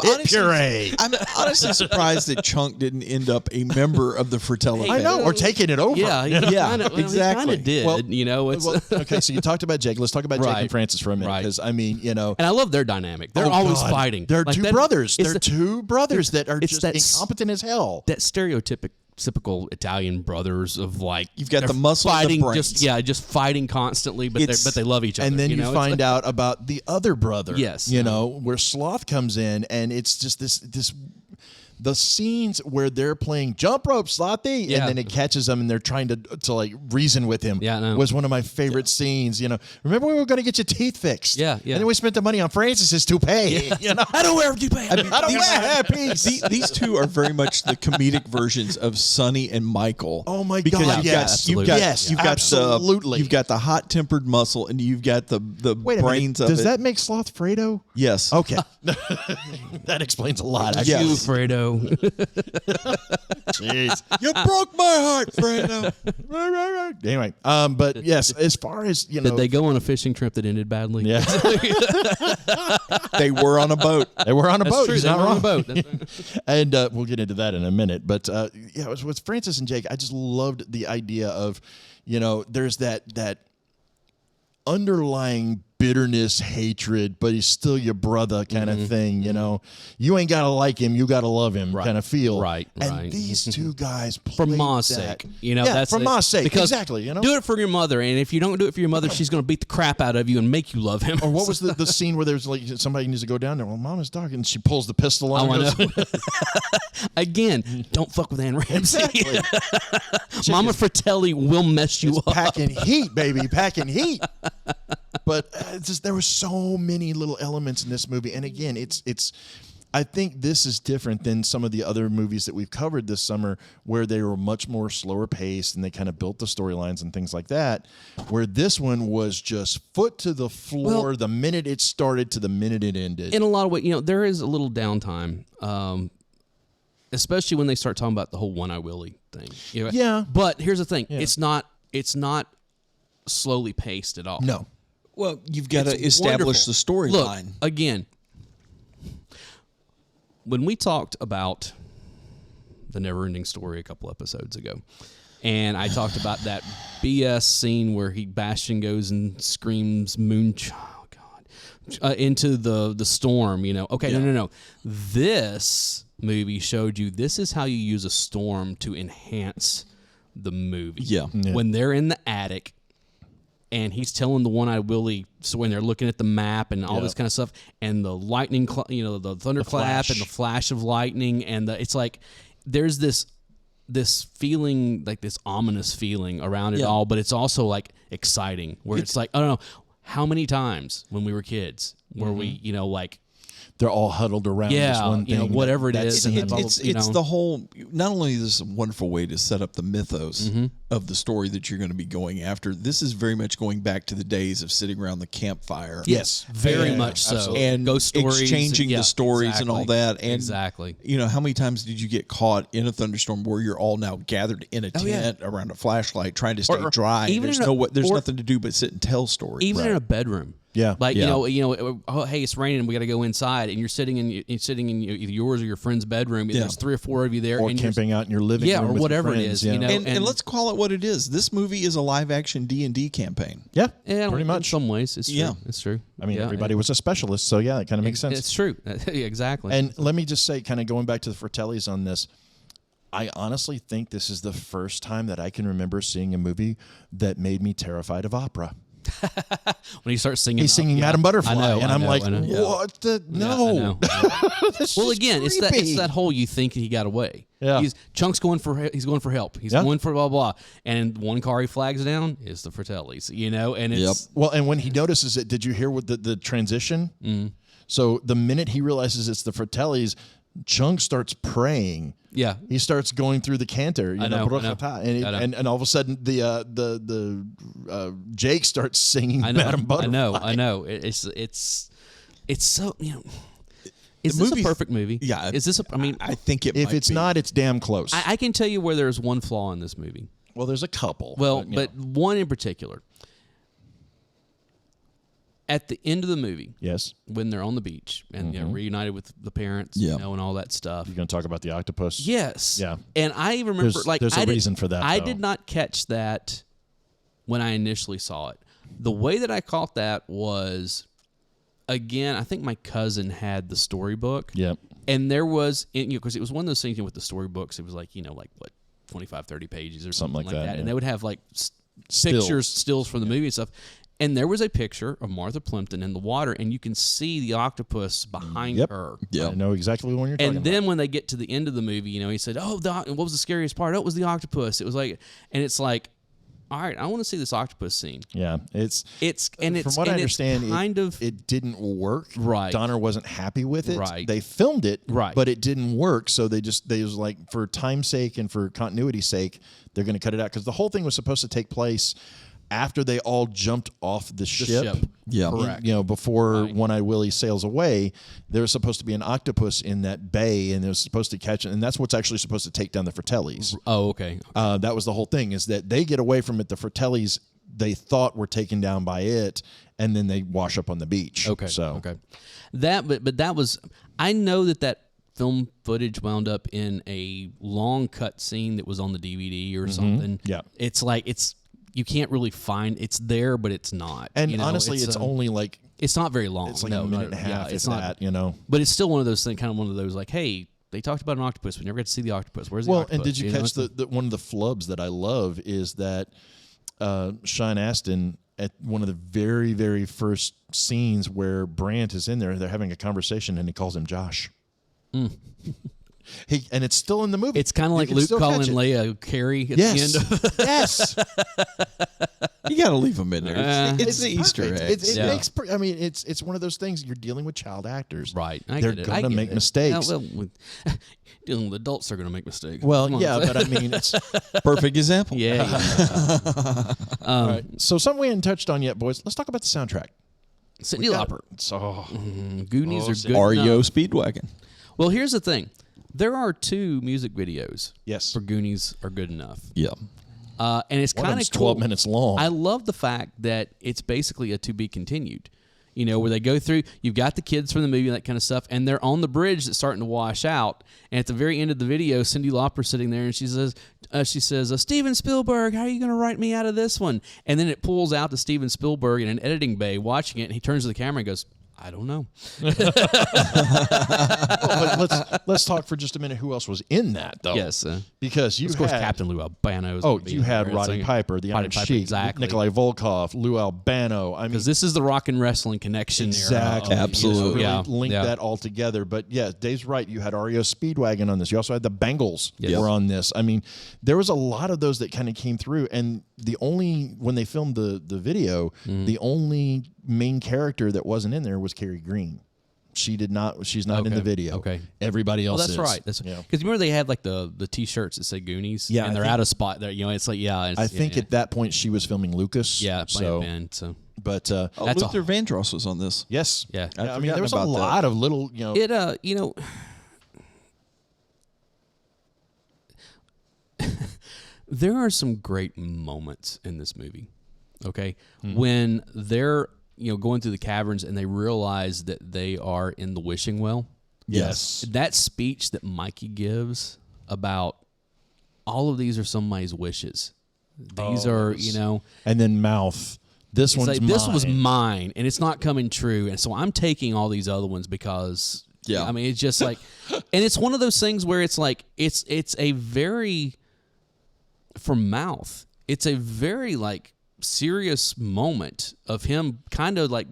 honestly surprised that Chunk didn't end up a member of the Fratelli I know, family. or taking it over. Yeah, he exactly. He kind of did. Well, it's okay, so you talked about Jake. Let's talk about Jake Right. and Francis for a minute, Right. because I mean, and I love their dynamic. They're oh, always God. fighting. They're Like two that- brothers. it's They're the- two brothers that are it's just that incompetent as hell. That stereotypical Italian brothers of like You've got they're the muscle and the fighting, brains. just fighting constantly, but they love each other. And then you know? find out about the other brother. Yes. Where Sloth comes in, and it's just this the scenes where they're playing jump rope, Slothy, Yeah. and then it catches them, and they're trying to like reason with him. Yeah, I know. Was one of my favorite scenes. Remember we were going to get your teeth fixed. Yeah. And then we spent the money on Francis's toupee. I don't wear a toupee. I don't wear hairpiece. These two are very much the comedic versions of Sonny and Michael. Oh my Because God! you've Yes, got absolutely. you've got the hot-tempered muscle, and you've got the Wait a brains minute. of Does it. that make Sloth Fredo? Yes. Okay, that explains a lot. Yeah. You, Fredo. Fredo. Jeez. You broke my heart, Fredo. Right. Anyway, but yes, as far as Did they go on a fishing trip that ended badly? Yeah. They were on a boat. They were on a boat. True, He's they not were wrong. on a boat. That's right. And we'll get into that in a minute. But yeah, it was with Francis and Jake. I just loved the idea of, there's that underlying bitterness, hatred, but he's still your brother kind of thing. You ain't gotta like him, you gotta love him kind of feel. Right. And these two guys For played Ma's that. sake, that's for Ma's sake. Because Exactly. do it for your mother, and if you don't do it for your mother, she's going to beat the crap out of you and make you love him. Or what was the scene where there's like somebody needs to go down there? Well, Mom is talking, and she pulls the pistol on. I know. Again, don't fuck with Ann Ramsey. Exactly. Mama Fratelli will mess you up. Packing heat, baby, packing heat. But there were so many little elements in this movie, and again, it's. I think this is different than some of the other movies that we've covered this summer, where they were much more slower paced and they kind of built the storylines and things like that. Where this one was just foot to the floor the minute it started to the minute it ended. In a lot of ways, there is a little downtime, especially when they start talking about the whole One Eye Willie thing. Yeah. But here's the thing: it's not slowly paced at all. No. Well, you've got to establish the storyline. Look, again, when we talked about the Never-Ending Story a couple episodes ago, and I talked about that BS scene where Bastian goes and screams into the storm, Okay, no. This movie showed you this is how you use a storm to enhance the movie. Yeah. When they're in the attic, and he's telling the One-Eyed Willie, so when they're looking at the map and all this kind of stuff, and the lightning, the thunderclap and the flash of lightning, and it's like there's this feeling, like this ominous feeling around it all, but it's also like exciting, where it's like, I don't know, how many times when we were kids were we, like, they're all huddled around this one thing. Whatever it is. It's the whole, not only is this a wonderful way to set up the mythos of the story that you're going to be going after, this is very much going back to the days of sitting around the campfire. Yes, very much so. Absolutely. And ghost stories, exchanging the stories and all that. And exactly. How many times did you get caught in a thunderstorm where you're all now gathered in a tent around a flashlight trying to stay dry? Even there's nothing to do but sit and tell stories. Even in a bedroom. Yeah. Like, oh, hey, it's raining and we got to go inside, and you're sitting in either yours or your friend's bedroom, and there's 3 or 4 of you there. Or and camping out in your living room or with whatever your it is. friends, And let's call it what it is. This movie is a live-action D&D campaign. Yeah, pretty pretty much. In some ways, it's true. Yeah. It's true. I mean, everybody was a specialist, so yeah, it kind of makes sense. It's true. Exactly. And let me just say, kind of going back to the Fratellis on this, I honestly think this is the first time that I can remember seeing a movie that made me terrified of opera. When he starts singing, he's singing Madame Butterfly, I'm like, I know. what the? No. Well, again, it's that whole you think he got away. Yeah. Chunk's going for help. He's going for blah blah, and one car he flags down is the Fratellis. And it's well, and when he notices it, did you hear what the transition? Mm. So the minute he realizes it's the Fratellis, Chunk starts praying. Yeah, he starts going through the cantor. I know. And all of a sudden the Jake starts singing Madame Butterfly. I know. It's so Is this a perfect movie? Yeah. Is this? I think it. If it's not, it's damn close. I can tell you where there's one flaw in this movie. Well, there's a couple. Well, but one in particular. At the end of the movie, yes, when they're on the beach and reunited with the parents, and all that stuff. You're going to talk about the octopus? Yes. Yeah. And I remember, there's a reason for that. I did not catch that when I initially saw it. The way that I caught that was, again, I think my cousin had the storybook. Yep. And there was, because it was one of those things with the storybooks, it was like, 25, 30 pages or something like that. Yeah. And they would have pictures, stills from the movie and stuff. And there was a picture of Martha Plimpton in the water, and you can see the octopus behind her. Yeah, I know exactly what you're talking about. And then when they get to the end of the movie, he said, "Oh, what was the scariest part? Oh, it was the octopus." It was like, and it's like, all right, I want to see this octopus scene. Yeah, it's from what I understand, it didn't work. Right, Donner wasn't happy with it. Right, they filmed it. Right, but it didn't work. So they was like, for time's sake and for continuity's sake, they're going to cut it out because the whole thing was supposed to take place after they all jumped off the ship. Yeah. Correct. Before One-Eyed Willie sails away, there was supposed to be an octopus in that bay, and it was supposed to catch it, and that's what's actually supposed to take down the Fratellis. Oh, okay. That was the whole thing, is that they get away from it. The Fratellis, they thought were taken down by it, and then they wash up on the beach. Okay. So But that was, I know that film footage wound up in a long cut scene that was on the DVD or something. Yeah. It's like, you can't really find, it's there, but it's not. And honestly, it's only like, it's not very long. it's like a minute and a half. It's not that, But it's still one of those things, kind of one of those like, hey, they talked about an octopus. We never got to see the octopus. Where's the octopus? And did you catch the one of the flubs that I love is that Sean Astin, at one of the very, very first scenes where Brandt is in there, they're having a conversation, and he calls him Josh. And it's still in the movie. It's kind of like Luke calling Leia Carrie at the end. Yes. You got to leave them in there. It's the Easter egg. It makes. I mean, it's one of those things. You're dealing with child actors, right? They're gonna make mistakes. Dealing with adults, they're gonna make mistakes. Well, yeah, but I mean, it's perfect example. Yeah. All right. So something we hadn't touched on yet, boys. Let's talk about the soundtrack. Cyndi Lauper. Goonies are good. REO Speedwagon. Well, here's the thing. There are 2 music videos. Yes. For Goonies are good enough. Yeah. And it's kind of cool. 12 minutes long. I love the fact that it's basically a to be continued. Where they go through, you've got the kids from the movie and that kind of stuff, and they're on the bridge that's starting to wash out. And at the very end of the video, Cyndi Lauper's sitting there, and she says, Steven Spielberg, how are you going to write me out of this one? And then it pulls out to Steven Spielberg in an editing bay watching it, and he turns to the camera and goes, I don't know. Let's talk for just a minute. Who else was in that, though? Yes, because you of course Captain Lou Albano. You had Roddy Piper, the Iron Sheik, exactly. Nikolai Volkov, Lou Albano. I mean, because this is the rock and wrestling connection. Exactly, era. Absolutely. Really link that all together. But yeah, Dave's right. You had REO Speedwagon on this. You also had the Bengals were on this. I mean, there was a lot of those that kind of came through. And when they filmed the video, the only main character that wasn't in there was Carrie Green. She's not in the video. Okay. Everybody else is. That's right. Because remember they had like the T-shirts that say Goonies? Yeah. And they're out of spot there. It's like, I think at that point she was filming Lucas. Yeah, it might have been, so. But that's Luther Vandross was on this. Yes. Yeah. I mean, there was a lot of little, there are some great moments in this movie. Okay? When they're going through the caverns and they realize that they are in the wishing well. Yes. That speech that Mikey gives about all of these are somebody's wishes. These are, And then Mouth. This one's like, mine. This was mine, and it's not coming true. And so I'm taking all these other ones because, I mean, it's just like, and it's one of those things where it's like, it's a very, for Mouth, it's a very like serious moment of him kind of like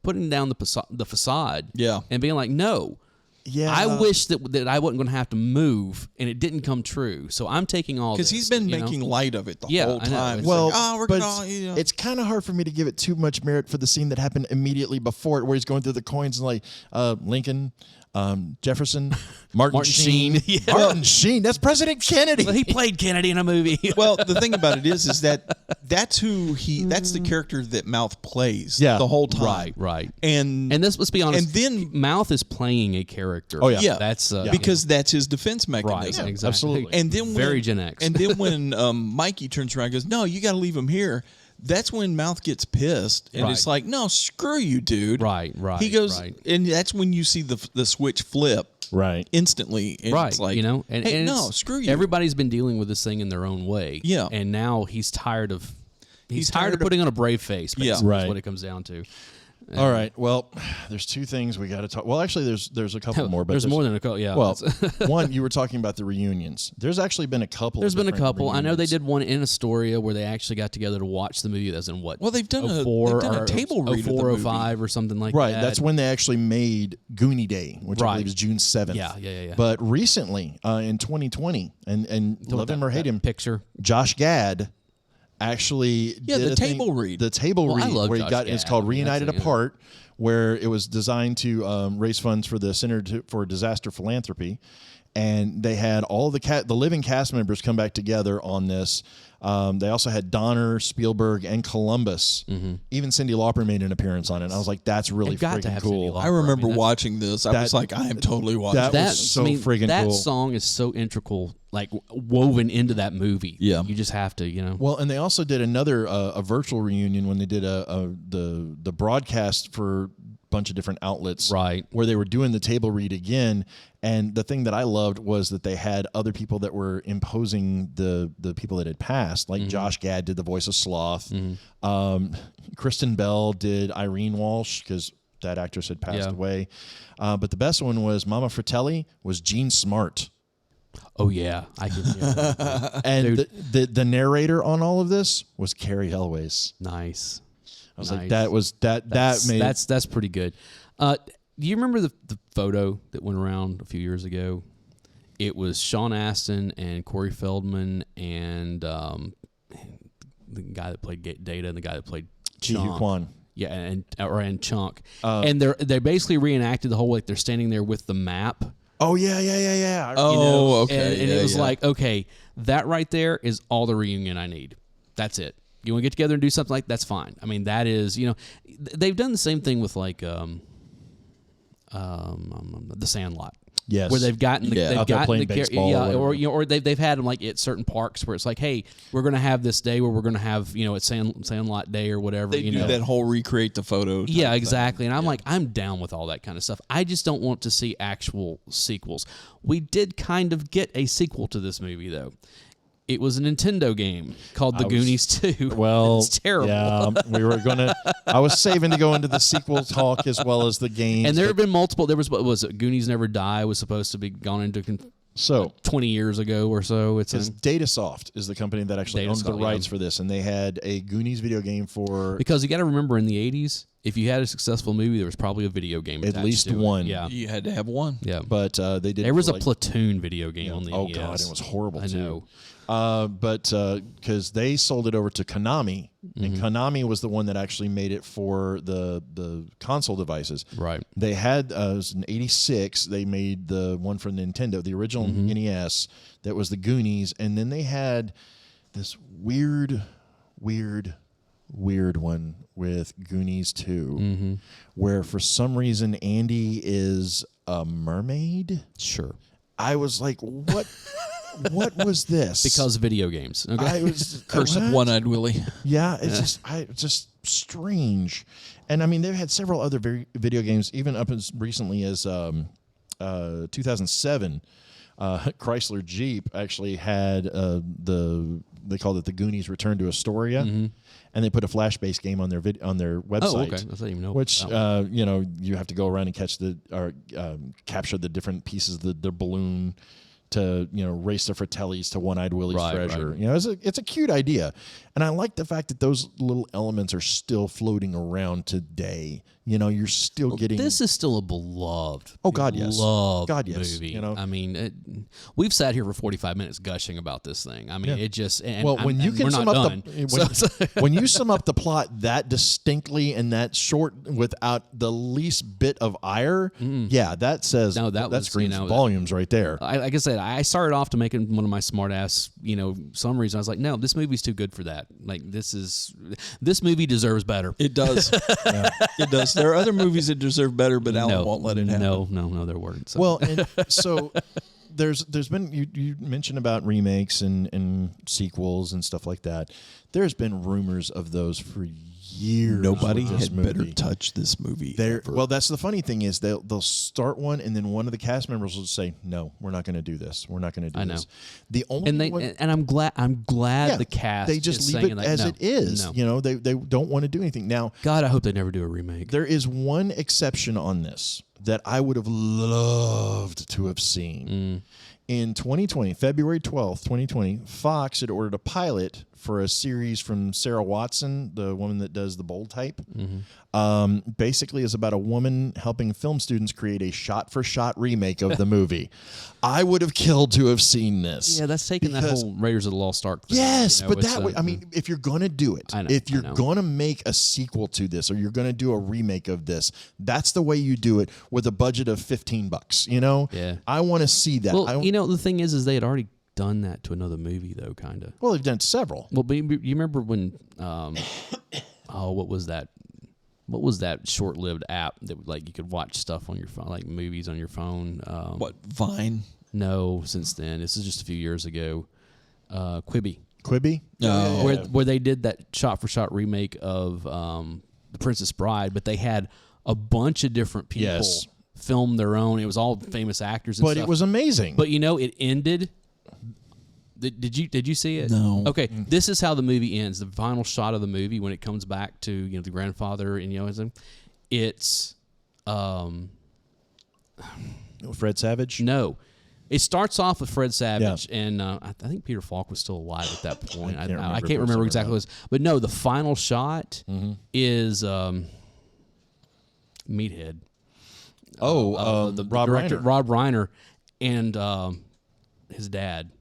putting down the facade, and being like, no, I wish that I wasn't going to have to move, and it didn't come true. So I'm taking all this. Because he's been making light of it the whole time. Well, like, it's kind of hard for me to give it too much merit for the scene that happened immediately before it, where he's going through the coins and like Lincoln, Jefferson, Martin Sheen. Yeah. Martin Sheen, that's President Kennedy. Well, he played Kennedy in a movie. Well, the thing about it is that that's the character that Mouth plays the whole time. Right. And this, let's be honest, and then Mouth is playing a character. Oh, yeah. That's because that's his defense mechanism. Right, exactly. Absolutely. And then very Gen X. And then when Mikey turns around and goes, no, you got to leave him here. That's when Mouth gets pissed, and it's like, no, screw you, dude. Right. He goes, and that's when you see the switch flip. Right. Instantly. And right. It's like, and hey, no, screw you. Everybody's been dealing with this thing in their own way. Yeah. And now he's tired of putting on a brave face. Basically, right. Is what it comes down to. All right. Well, there's 2 things we got to talk. Well, actually, there's a couple more. But there's more than a couple. Yeah. Well, one, you were talking about the reunions. There's actually been a couple. There's been a couple. Reunions. I know they did one in Astoria where they actually got together to watch the movie. That's in what? Well, they've done a table read of the movie. 405 or something like right, that. Right. That's when they actually made Goonie Day, which I believe is June 7th. Yeah. But recently, in 2020, and love him or hate him, picture, Josh Gad actually did the a table thing, read. The table Well, I read love where he Josh got it's Gad. called I mean, Reunited that's a- Apart, where it was designed to raise funds for the Center for Disaster Philanthropy, and they had all the living cast members come back together on this. They also had Donner, Spielberg, and Columbus. Even Cyndi Lauper made an appearance on it. And I was like, "That's really They've got to freaking have cool." Cyndi Lauper. I remember I mean, watching this. I was like, I am totally watching. That was so friggin' that cool. song is so integral, like woven into that movie. Yeah. You just have to, you know. Well, and they also did another a virtual reunion when they did the broadcast for a bunch of different outlets, Right. where they were doing the table read again. And the thing that I loved was that they had other people that were imposing the people that had passed, like Josh Gad did the voice of Sloth. Kristen Bell did Irene Walsh because that actress had passed away. But the best one was Mama Fratelli was Jean Smart. Oh yeah, I can. Yeah. And the narrator on all of this was Carrie Elways. Nice. I was like, that's pretty good. Do you remember the photo that went around a few years ago? It was Sean Astin and Corey Feldman and the guy that played Data and the guy that played Chunk. Kwan. Yeah, and Chunk. And they basically reenacted the whole, like, they're standing there with the map. Oh yeah. Oh, okay. And it was like, okay, that right there is all the reunion I need. That's it. You want to get together and do something like that's fine. I mean, that is, you know, they've done the same thing with like The Sandlot. Yes, where they've gotten out there playing baseball, or they've had them like at certain parks where it's like, hey, we're going to have this day where we're going to have, you know, it's Sandlot Day or whatever. They do that whole recreate the photo. Yeah, exactly. And I'm like, I'm down with all that kind of stuff. I just don't want to see actual sequels. We did kind of get a sequel to this movie though. It was a Nintendo game called The Goonies 2. Well, it's terrible. Yeah, we were gonna. I was saving to go into the sequel talk as well as the games. And there have been multiple. There was it? Goonies Never Die was supposed to be gone into 20 years ago or so. It's Datasoft is the company that actually owns the rights for this, and they had a Goonies video game for. Because you got to remember, in the 80s, if you had a successful movie, there was probably a video game at least to one. It. Yeah, you had to have one. Yeah, but they did. There was a Platoon video game on the Oh NES. god, it was horrible. I know. But because they sold it over to Konami, and Konami was the one that actually made it for the console devices. Right. They had it was in ‑86. They made the one for Nintendo, the original NES. That was the Goonies, and then they had this weird one with Goonies 2, where for some reason Andy is a mermaid. Sure. I was like, what? What was this? Because video games. Okay. I was Curse of One-Eyed Willie. Yeah, it's just strange. And I mean, they've had several other video games, even up as recently as 2007. Chrysler Jeep actually had they called it the Goonies Return to Astoria, and they put a Flash-based game on their website. Oh, okay. I didn't even know. Which you know, you have to go around and capture the different pieces of the balloon to, you know, race the Fratellis to One-Eyed Willie's treasure. Right. You know, it's a cute idea, and I like the fact that those little elements are still floating around today. You know, you're still getting. This is still a beloved. Oh God, yes. Beloved yes. movie. You know, I mean, we've sat here for 45 minutes gushing about this thing. I mean, it just. And when you can sum up when you sum up the plot that distinctly and that short without the least bit of ire, yeah, that says that screams volumes right there. Like I said, I started off to making one of my smart ass, you know, summaries. I was like, no, this movie's too good for that. Like this movie deserves better. It does. It does. There are other movies that deserve better, but Alan won't let it happen. No, there weren't. So. Well, and so there's been you mentioned about remakes and sequels and stuff like that. There's been rumors of those for years. Nobody had movie. better touch this movie. Well, that's the funny thing is they'll start one, and then one of the cast members will say, "No, we're not going to do this. We're not going to do this." The only and I'm glad the cast they just is leave saying it like, as no, it is. no. You know, they don't want to do anything now. God, I hope they never do a remake. There is one exception on this. that I would have loved to have seen. In 2020, February 12th, 2020, Fox had ordered a pilot for a series from Sarah Watson, the woman that does the Bold Type. Basically is about a woman helping film students create a shot-for-shot remake of the movie. I would have killed to have seen this. Yeah, that's taking that whole Raiders of the Lost Ark thing. Yes, you know, but that way, I mean, if you're going to do it, if you're going to make a sequel to this or you're going to do a remake of this, that's the way you do it with a budget of $15, you know? Yeah. I want to see that. Well, you know, the thing is they had already done that to another movie, though, kind of. Well, they've done several. Well, but you remember when, what was that? What was that short-lived app that like you could watch stuff on your phone, like movies on your phone? What, Vine? No, since then. This is just a few years ago. Quibi. Quibi? No. Where they did that shot-for-shot remake of The Princess Bride, but they had a bunch of different people film their own. It was all famous actors and but stuff. It was amazing. But, you know, it ended... Did you see it? No. Okay, this is how the movie ends. The final shot of the movie when it comes back to, you know, the grandfather and, you know, it's Fred Savage? No. It starts off with Fred Savage, and I think Peter Falk was still alive at that point. I can't remember exactly what it was. But no, the final shot is Meathead. The Rob Reiner and his dad.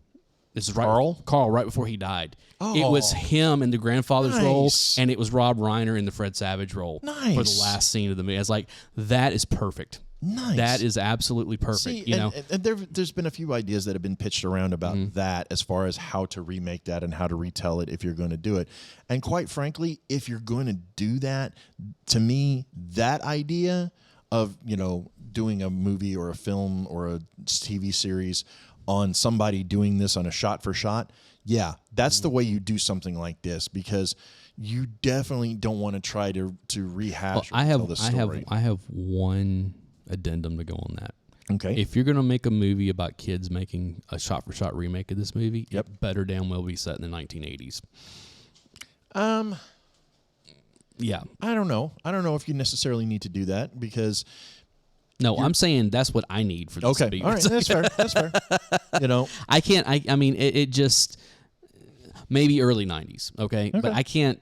This is Carl, right before he died. Oh. It was him in the grandfather's role, and it was Rob Reiner in the Fred Savage role for the last scene of the movie. I was like, that is perfect. Nice. That is absolutely perfect. See, you know, and there's been a few ideas that have been pitched around about that as far as how to remake that and how to retell it if you're going to do it. And quite frankly, if you're going to do that, to me, that idea of, you know, doing a movie or a film or a TV series on somebody doing this on a shot for shot, that's the way you do something like this, because you definitely don't want to try to rehash or tell the story. I have one addendum to go on that. Okay. If you're going to make a movie about kids making a shot for shot remake of this movie, it better damn well be set in the 1980s. Yeah. I don't know if you necessarily need to do that, because no, I'm saying that's what I need for this to be. All right, that's fair. That's fair. You know, I can't. I mean, it just maybe early '90s. Okay, but I can't.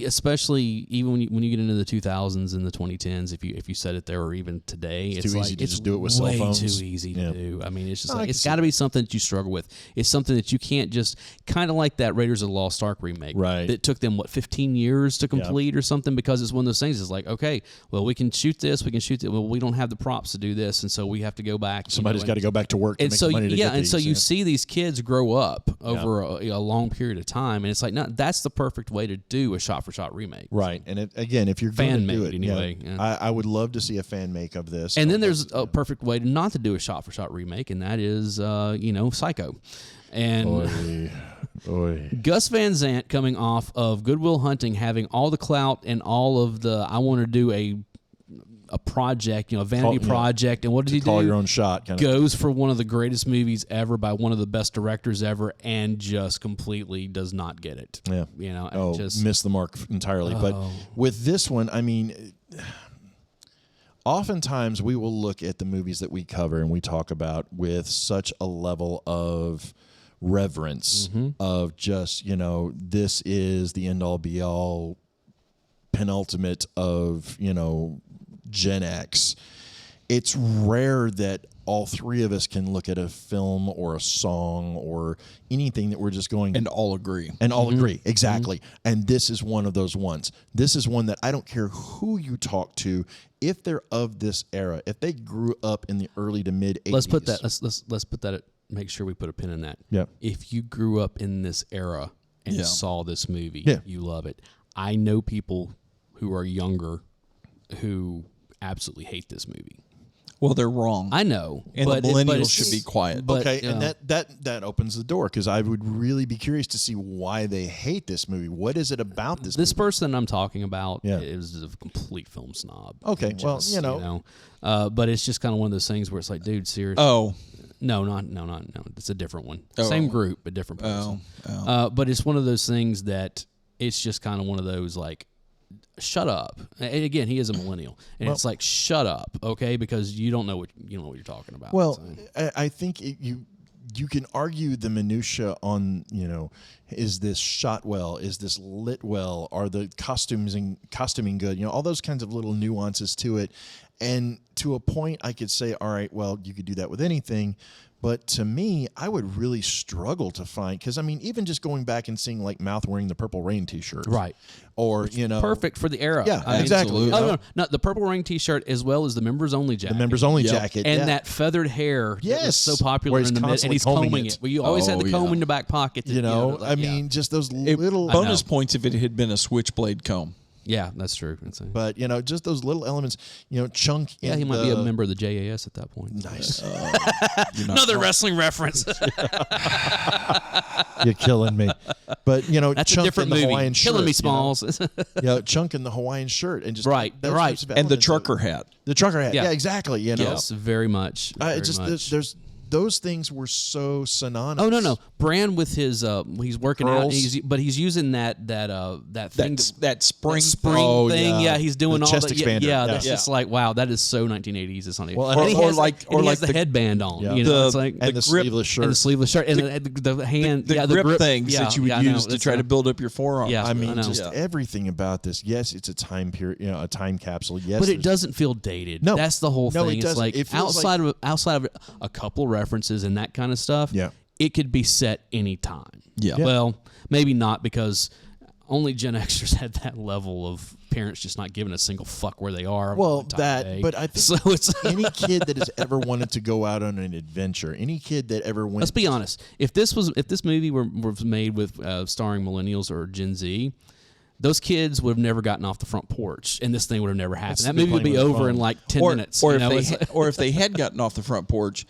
Especially even when you get into the 2000s and the 2010s, if you set it there, or even today, it's too like, easy to it's just do it with cell phones. Too easy to do. I mean, it's just like, it's see got to be something that you struggle with. It's something that you can't just kind of like that Raiders of the Lost Ark remake. Right. That took them 15 years to complete or something, because it's one of those things. It's like, okay, well, we can shoot this, we can shoot it. Well, we don't have the props to do this, and so we have to go back. Somebody's got to go back to work to make the money to get these. So you see these kids grow up over a long period of time, and it's like, no, that's the perfect way to do a shot for shot remake. Right, and again, if you're going to do it, anyway, I would love to see a fan make of this. And then there's a perfect way not to do a shot-for-shot remake, and that is, Psycho. And Gus Van Sant, coming off of Good Will Hunting, having all the clout and all of the, I want to do a project, a vanity project, and what did he do? Call your own shot. Goes for one of the greatest movies ever by one of the best directors ever, and just completely does not get it. Yeah, just missed the mark entirely. But with this one, I mean, oftentimes we will look at the movies that we cover and we talk about with such a level of reverence of just, this is the end all be all, penultimate of, Gen X. It's rare that all three of us can look at a film or a song or anything that we're just going and all agree. And all agree, exactly. And this is one of those ones. This is one that I don't care who you talk to, if they're of this era, if they grew up in the early to mid 80s. Let's put that. Let's put that. Make sure we put a pin in that. Yeah. If you grew up in this era and saw this movie, you love it. I know people who are younger who absolutely hate this movie. Well, they're wrong. I know, and but the millennials should be quiet. But, and that opens the door, because I would really be curious to see why they hate this movie. What is it about this? This person I'm talking about is a complete film snob. Okay, but it's just kind of one of those things where it's like, dude, seriously. Oh. No. It's a different one. Same group, but different person. But it's one of those things that it's just kind of one of those like, shut up. And again, he is a millennial, and it's like, shut up, okay, because you don't know what you're talking about. Well, I think you can argue the minutia on, is this shot well? Is this lit well? Are the costuming good? All those kinds of little nuances to it. And to a point, I could say, all right, well, you could do that with anything. But to me, I would really struggle to find, because even just going back and seeing like Mouth wearing the Purple Rain T-shirt, right? Or perfect for the era. Yeah, exactly. Oh no, the Purple Rain T-shirt as well as the members only jacket. The members only jacket, and that feathered hair. Yes, that was so popular in the mid, and he's combing it. Well, you always had the comb in your back pocket. Just those little bonus points if it had been a switchblade comb. Yeah, that's true. But just those little elements. Chunk. Yeah, he might be a member of the JAS at that point. Nice. Another wrestling reference. You're killing me. But that's Chunk a different in the movie. Hawaiian shirt, Killing me, Smalls. Chunk in the Hawaiian shirt and just right. And the trucker hat. The trucker hat. Yeah, exactly. Yes, very much. There's those things were so synonymous. Oh no, Brand with his he's working Curls. out, but he's using that thing, that spring thing. Yeah, he's doing the all chest that. expander. Yeah, that's just like, wow, that is so 1980s. It's not even. Well, and he has the the headband on. Yeah. It's like and the sleeveless shirt. and the sleeveless shirt, and the hand, the grip things that you would use to try to build up your forearm. Yeah, just everything about this. Yes, it's a time period, a time capsule. Yes, but it doesn't feel dated. No, that's the whole thing. It It's doesn't. like It feels outside of a couple references and that kind of stuff. Yeah. It could be set any time. Yeah. Well, maybe not, because only Gen Xers had that level of parents just not giving a single fuck where they are. Well, day. but I think so. It's any kid that has ever wanted to go out on an adventure, any kid that ever went. Let's be honest. If this movie was made with starring millennials or Gen Z, those kids would have never gotten off the front porch, and this thing would have never happened. That movie would be over in like 10 minutes. Or if they had gotten off the front porch,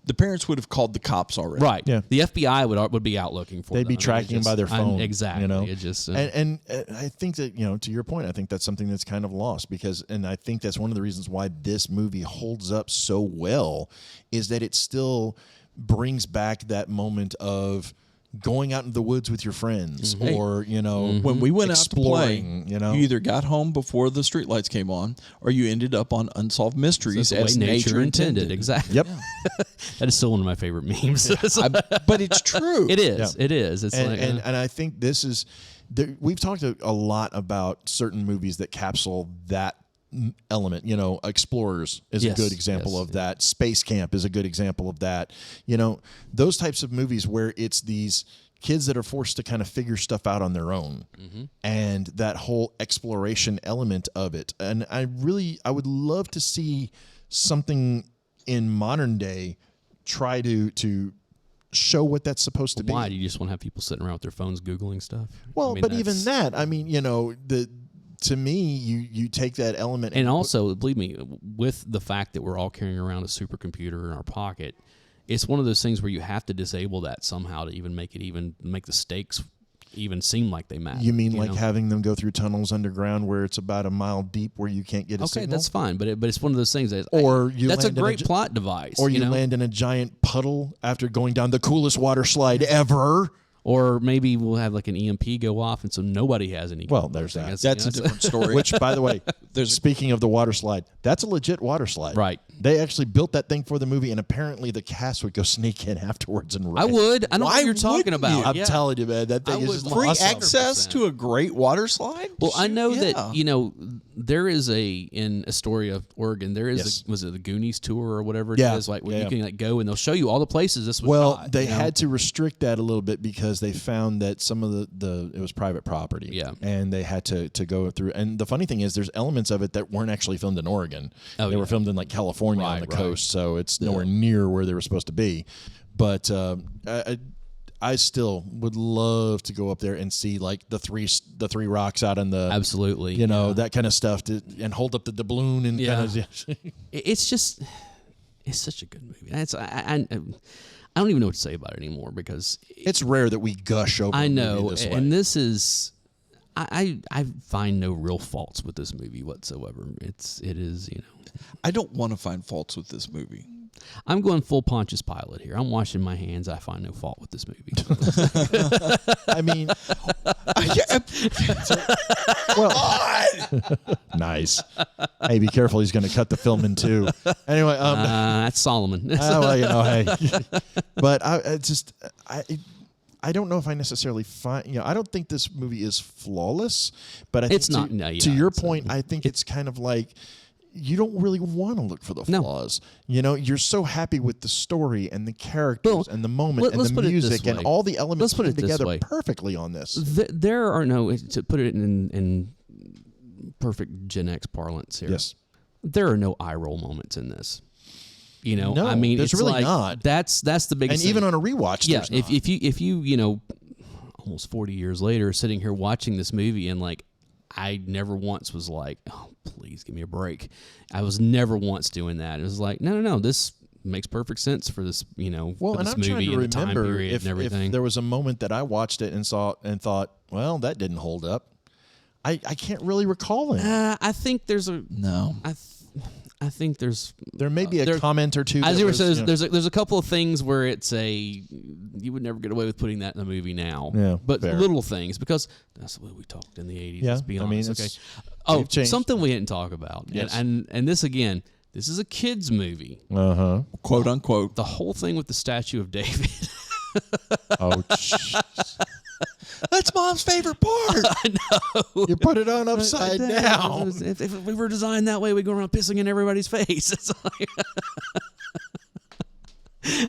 the parents would have called the cops already. Right. Yeah. The FBI would be out looking for them. They'd be tracking them by their phone. Exactly. It just and I think that to your point, I think that's something that's kind of lost and I think that's one of the reasons why this movie holds up so well is that it still brings back that moment of going out in the woods with your friends, or when we went exploring, out to play, you either got home before the streetlights came on, or you ended up on Unsolved Mysteries as nature intended. Exactly. Yep. That is still one of my favorite memes. But it's true. It is. Yeah. It is. It's and I think this is. We've talked a lot about certain movies that capsule that element. Explorers is a good example of that. Space Camp is a good example of that. Those types of movies where it's these kids that are forced to kind of figure stuff out on their own, and that whole exploration element of it. And I would love to see something in modern day try to show what that's supposed to be. Why do you just want to have people sitting around with their phones Googling stuff? Well, but even that, to me, you take that element, and also, believe me, with the fact that we're all carrying around a supercomputer in our pocket, it's one of those things where you have to disable that somehow to even make the stakes even seem like they matter. You mean having them go through tunnels underground where it's about a mile deep where you can't get a signal? Okay, that's fine, but it's one of those things that's a great plot device. Or you land in a giant puddle after going down the coolest water slide ever. Or maybe we'll have like an EMP go off, and so nobody has any. Well, there's that. That's a different story. Which, by the way, speaking of the water slide, that's a legit water slide. Right. They actually built that thing for the movie, and apparently the cast would go sneak in afterwards and ride. I would. I don't know what you're talking about. I'm telling you, man, that thing is just free awesome. access to a great water slide. Well, I know that there is in Astoria, Oregon. There is was it the Goonies tour or whatever it is? Like where you can go and they'll show you all the places this was shot, they had to restrict that a little bit because they found that some of it was private property. Yeah. And they had to go through. And the funny thing is there's elements of it that weren't actually filmed in Oregon. They were filmed in like California on the coast, so it's nowhere near where they were supposed to be. But I still would love to go up there and see like the three rocks out in the absolutely that kind of stuff and hold up the doubloon and kind of it's such a good movie. I don't even know what to say about it anymore because it's rare that we gush over. I know, a movie this way. and this is. I find no real faults with this movie whatsoever. It is. I don't want to find faults with this movie. I'm going full Pontius Pilate here. I'm washing my hands. I find no fault with this movie. I mean, nice. Hey, be careful. He's going to cut the film in two. Anyway, that's Solomon. Well, hey. But I don't know if I necessarily find, I don't think this movie is flawless, but I think It's not. No, yeah, to your point, I think it's kind of like, you don't really want to look for the flaws. You're so happy with the story and the characters and the moment and the music and all the elements put together perfectly on this. There are no, to put it in perfect Gen X parlance here. Yes. There are no eye roll moments in this. No, I mean, there's it's really like, not. That's the biggest. And even thing. on a rewatch, yeah. there's not. If you almost 40 years later, sitting here watching this movie and like, I never once was like, oh, please give me a break. I was never once doing that. It was like, no, this makes perfect sense for this, for and this I'm movie trying to and the time remember period if and everything. there was a moment that I watched it and saw and thought, well, that didn't hold up. I can't really recall it. I think there's a no. I think there may be a comment or two. As you were saying, there's a couple of things where it's you would never get away with putting that in a movie now. Yeah, but fair. little things because that's the way we talked in the 80s. Yeah, Let's be honest. Okay. We've changed. Something we didn't talk about. Yes. And this again, this is a kids movie. Quote unquote. The whole thing with the statue of David. Oh, jeez. That's Mom's favorite part. I know. You put it on upside down. If we were designed that way, we'd go around pissing in everybody's face. It's like,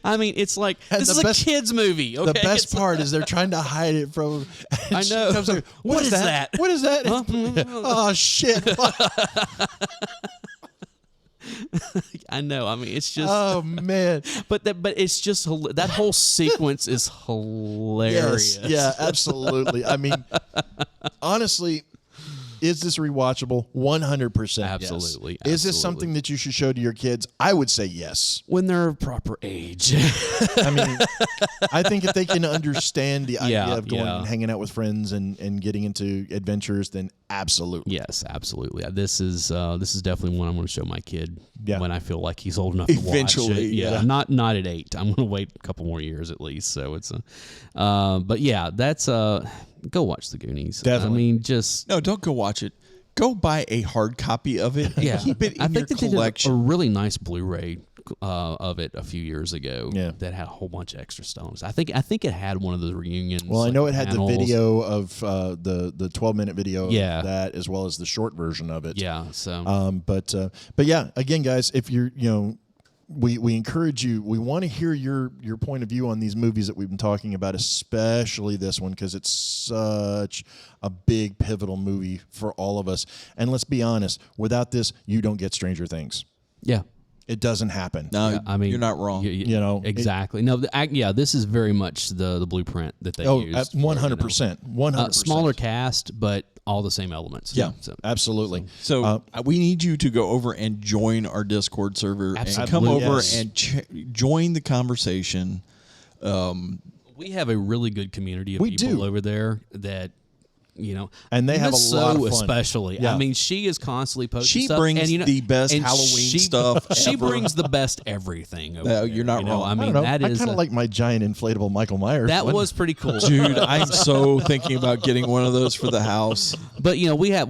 I mean, it's like, this is a kid's movie. Okay? The best part is they're trying to hide it from. I know. Like, what is that? What is that? Huh? Oh, shit. I know. I mean, it's just. Oh man! But it's just that whole sequence is hilarious. Yes, yeah, absolutely. I mean, honestly, is this rewatchable? 100%. Absolutely. Yes. Is this something that you should show to your kids? I would say yes. When they're of proper age. I mean, I think if they can understand the idea of going yeah. and hanging out with friends and getting into adventures, then absolutely. Yes, absolutely. This is definitely one I'm going to show my kid when I feel like he's old enough Eventually, to watch it. Yeah, not at 8. I'm going to wait a couple more years at least. So it's but yeah, that's go watch the Goonies. Definitely. I mean, just No, don't go watch it. Go buy a hard copy of it and yeah. keep it in I your think they collection. did a really nice Blu-ray of it a few years ago. Yeah. That had a whole bunch of extra stones. I think it had one of the reunions. Well, I know it had panels. the video of the 12-minute video Yeah. of that, as well as the short version of it. Yeah. So But yeah, again, guys, if you're we encourage you. We want to hear your point of view on these movies that we've been talking about, especially this one, because it's such a big pivotal movie for all of us. And let's be honest, without this, you don't get Stranger Things. yeah. It doesn't happen. No, Yeah, I mean, you're not wrong. You know, exactly. This is very much the blueprint that they used. 100%. 100%. Smaller cast, but all the same elements. Yeah, absolutely. So we need you to go over and join our Discord server and come Absolutely. over Yes. and join the conversation. We have a really good community of people over there that. And they have a lot of fun. Especially. Yeah. I mean, she is constantly posting She stuff. brings and, the best Halloween stuff She ever. brings the best everything. Over there, you're not wrong. I mean, I don't know. that I is kind of like my giant inflatable Michael Myers. that one. was pretty cool, Dude, I'm so thinking about getting one of those for the house. But we have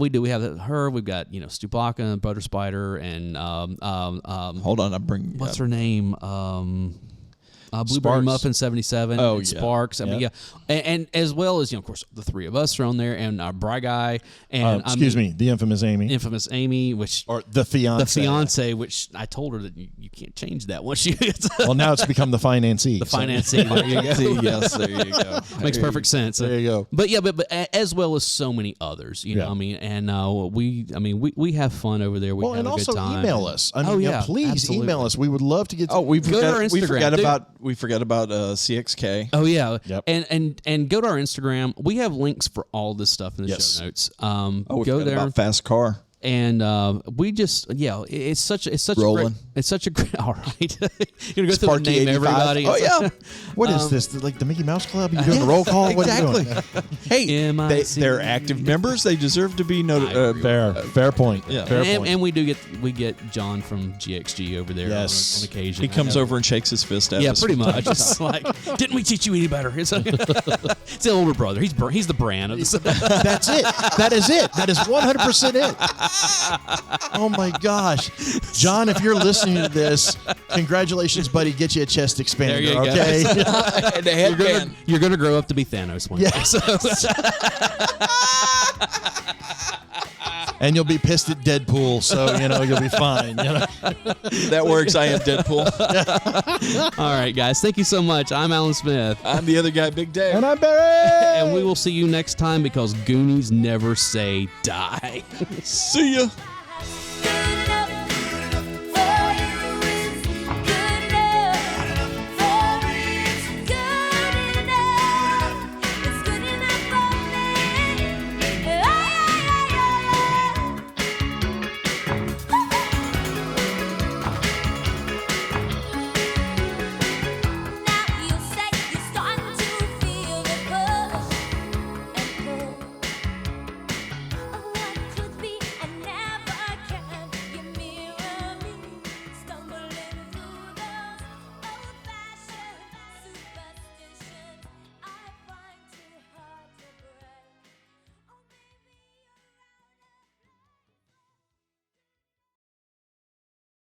her. We've got Stupaka and Butter Spider and Hold on, I'm bringing. what's her name? Blueberry Sparks. Muffin 77. Oh, and yeah. Sparks. I mean, yeah, and as well as of course, the three of us are on there, and our Bry Guy, and the infamous Amy, infamous Amy, which or the fiance, which I told her that you can't change that once you. Well, now it's become the financee. The financee. There you go. Yes, there you go. Makes perfect sense. There you go. But yeah, but as well as so many others, Yeah. I mean, and we have fun over there. We have and a also good time. email us. I mean, please absolutely. email us. We would love to get. Oh, we Go to our forgot Instagram, we forgot about CXK. Oh yeah, Yep. and go to our Instagram. We have links for all this stuff in the Yes. show notes. We go forgot there. about Fast Car. And we just, it's such a Rolling. great. All right, you're gonna go through and Sparky name 85. everybody. Oh yeah. What is this? Like the Mickey Mouse Club? You doing the roll call? Exactly. What are you doing? Hey, they're active members. They deserve to be noted. Fair point. Yeah. Fair and, point. and we get John from GXG over there Yes. on occasion. He comes over and shakes his fist at Yeah, us. pretty much. It's like, didn't we teach you any better? It's the older brother. He's the brand of this. That's it. That is it. That is 100% it. Oh my gosh, John! If you're listening to this, congratulations, buddy. Get you a chest expander. There you go. Okay. And a headband. You're gonna grow up to be Thanos one day. So. And you'll be pissed at Deadpool, so you'll be fine. That works. I am Deadpool. All right, guys. Thank you so much. I'm Alan Smith. I'm the other guy, Big Dave. And I'm Barry. And we will see you next time because Goonies never say die. See ya.